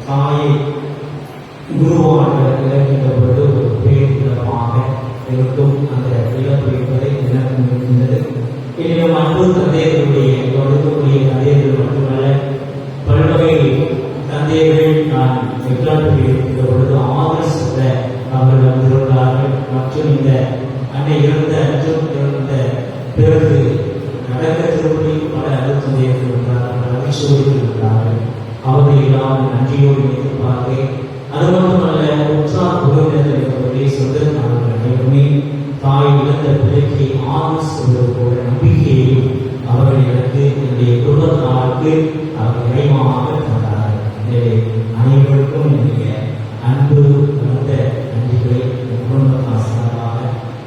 தாயை குருவான இழக்கின்ற பொழுது ஒரு பேரிழப்பாக இருக்கும். அந்த இழப்பு என்பதை எனக்கும் இருக்கின்றது. என்னிடம் அன்பு தந்தையர்களுடைய கொடுக்கக்கூடிய தந்தையர்கள் மட்டுமல்ல, பல்வகை தந்தையர்கள் நான் எக்லாட்டில் இருக்கின்ற பொழுது ஆதரவு சொல்ல அவர்கள் வந்திருக்கிறார்கள். மற்றும் இந்த அன்னை இறந்த இறந்த பிறகு நடக்க திருப்பதி பல அன்பு தந்தையர்கள் இருக்கிறார்கள், அபிஷேகர்கள் இருக்கிறார்கள். அவர்கள் எல்லாம் நன்றியோடு எதிர்பார்க்கிறேன். அது மட்டுமல்ல, உற்சாக உறவினர்கள் என்பவர்களே சொந்தக்காரர்கள் அனைவருமே தாய் இழந்த பிள்ளைக்கு ஆறு சொல்வது போல நம்பிக்கையையும் அவர்கள் எனக்கு என்னுடைய குடும்பத்தாருக்கு அவர்கள் இறைமாக தந்தார்கள். எனவே அனைவருக்கும் என்னுடைய அன்பு வந்த நன்றிகளை குடும்பத்தார் சார்பாக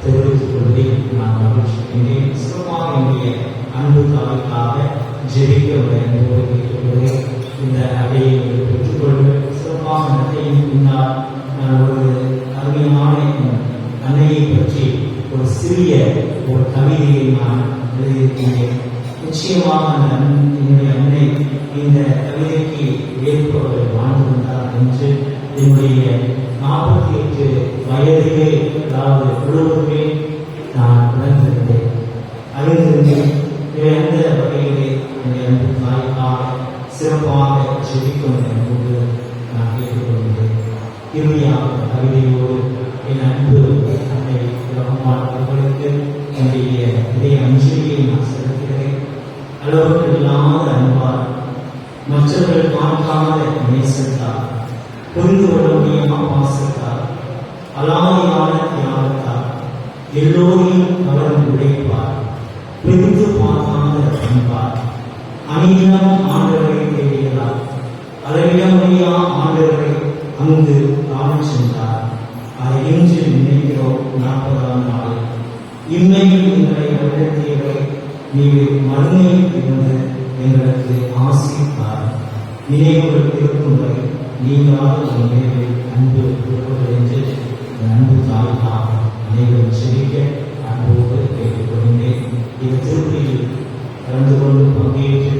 தெரிவித்துக் கொள்வதில் நான் மகிழ்ச்சிக்கின்றேன். சிறப்பாக என்னுடைய அன்பு தாய்க்காக ஜெபிக்க அன்போடு கேட்டுக்கொள்கிறேன். இந்த அவையை பெற்றுக்கொள்வேன். சிறப்பாக நன்றியின் பின்னால் ஒரு அருமையான அன்னையை பற்றி ஒரு சிறிய ஒரு கவிதையை நான் எழுதியிருக்கின்றேன். நிச்சயமாக என்னுடைய அன்னை இந்த கவிதைக்கு ஏற்பவர்கள் வாழ்ந்திருந்தார் என்று என்னுடைய 48 வயதிலே அதாவது முழுவதுமே நான் உணர்ந்திருந்தேன், அறிந்திருந்தேன். அந்த வகையிலே என்னுடைய அன்பு தாய்க்காக சிறப்பாக ஜெபிக்கும் என்பது நான் கேட்டுக்கொள்கிறேன். இறுதியாக கவிதையோடு என் அன்பு அன்னை ரஹ்மான் அவர்களுக்கு என்னுடைய இதய அஞ்சலியை நான் செலுத்துகிறேன். அளவுக்கு இல்லாத அன்பால், மற்றவர்கள் பார்க்காத நேசத்தால், புரிந்து கொள்ள முடியாத பாசத்தால், அலாதியான தியாகத்தால் எல்லோரையும் அவர்கள் உடைப்பார். பிரிந்து பார்க்காத அன்பால், அநீதம் ஆண்டவரை தேடியதால், அளவிட முடியா ஆண்டவரை அங்கு காணச் சென்றார். அதை இன்று நினைக்கிறோம். 40ஆம் நாள் இம்மையில் எங்களை வழிநடத்தியவரை நீங்கள் மறுமையில் இருந்து எங்களுக்கு ஆசித்தார். நினைவுகள் இருக்கும் வரை நீங்களாக நினைவில் அன்பு கொடுப்பது என்று அன்பு தாய்க்காக அனைவரும் செழிக்க அன்போடு கேட்டுக்கொண்டேன். இந்த திருப்பதியில் கலந்து கொண்டு பங்கேற்று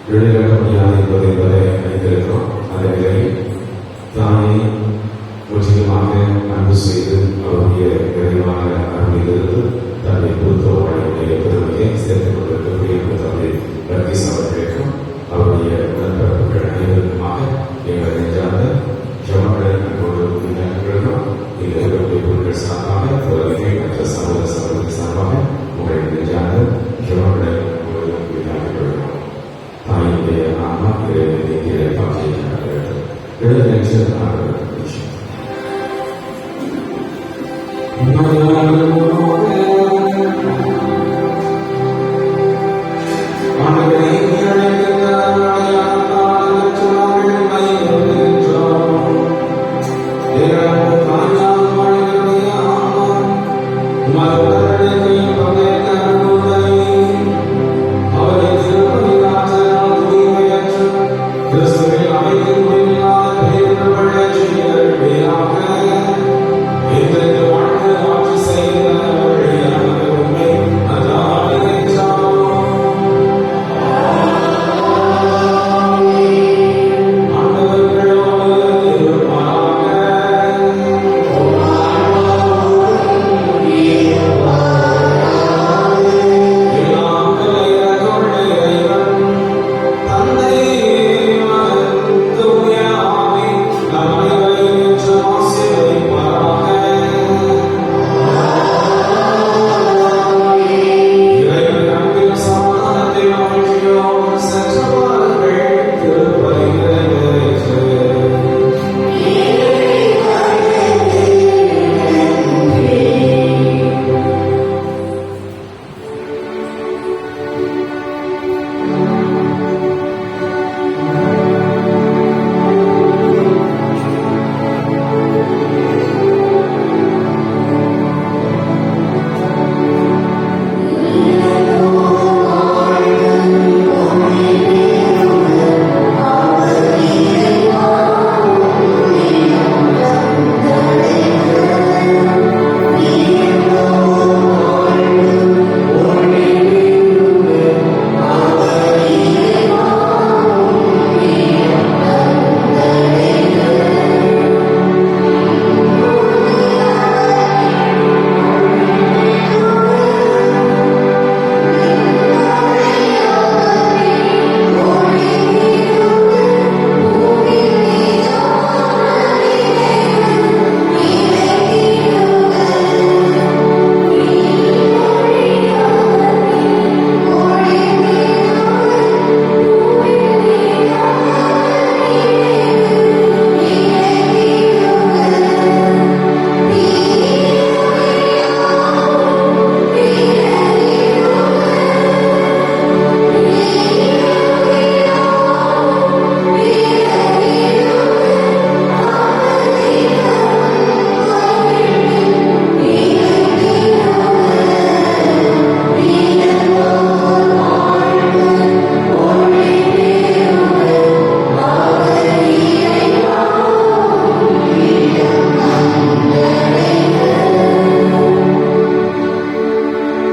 எழுதிட முடியாது என்பதை வரை அறிந்திருக்கிறோம். அதே வேளையில் தானே முற்றிலுமாக அன்பு செய்து அவருடைய விரைவான அருளிலிருந்து தன்னை பொறுத்தவர்களுடைய பெருமையை சேர்த்துக் கொண்டிருக்கக்கூடிய தந்தை வர்கீஸ் அவர்களுக்கும் அவருடைய உடன்பிறப்புகள் அனைவருக்குமாக எங்கள் நெஞ்சார்ந்த ஜெபங்களை அன்போடு விஞ்ஞானிகளுக்கும் இந்த இருக்கக்கூடிய பொருட்கள் சார்பாக உலகத்தை மற்ற சகோதர சகோதரி சார்பாக உங்கள் நெஞ்சார்ந்த ஜெபங்களை அன்போடு விஞ்ஞானிகளுக்கும் தாயினுடைய ஆன்மா இறைவனை பாக்கிய எழுத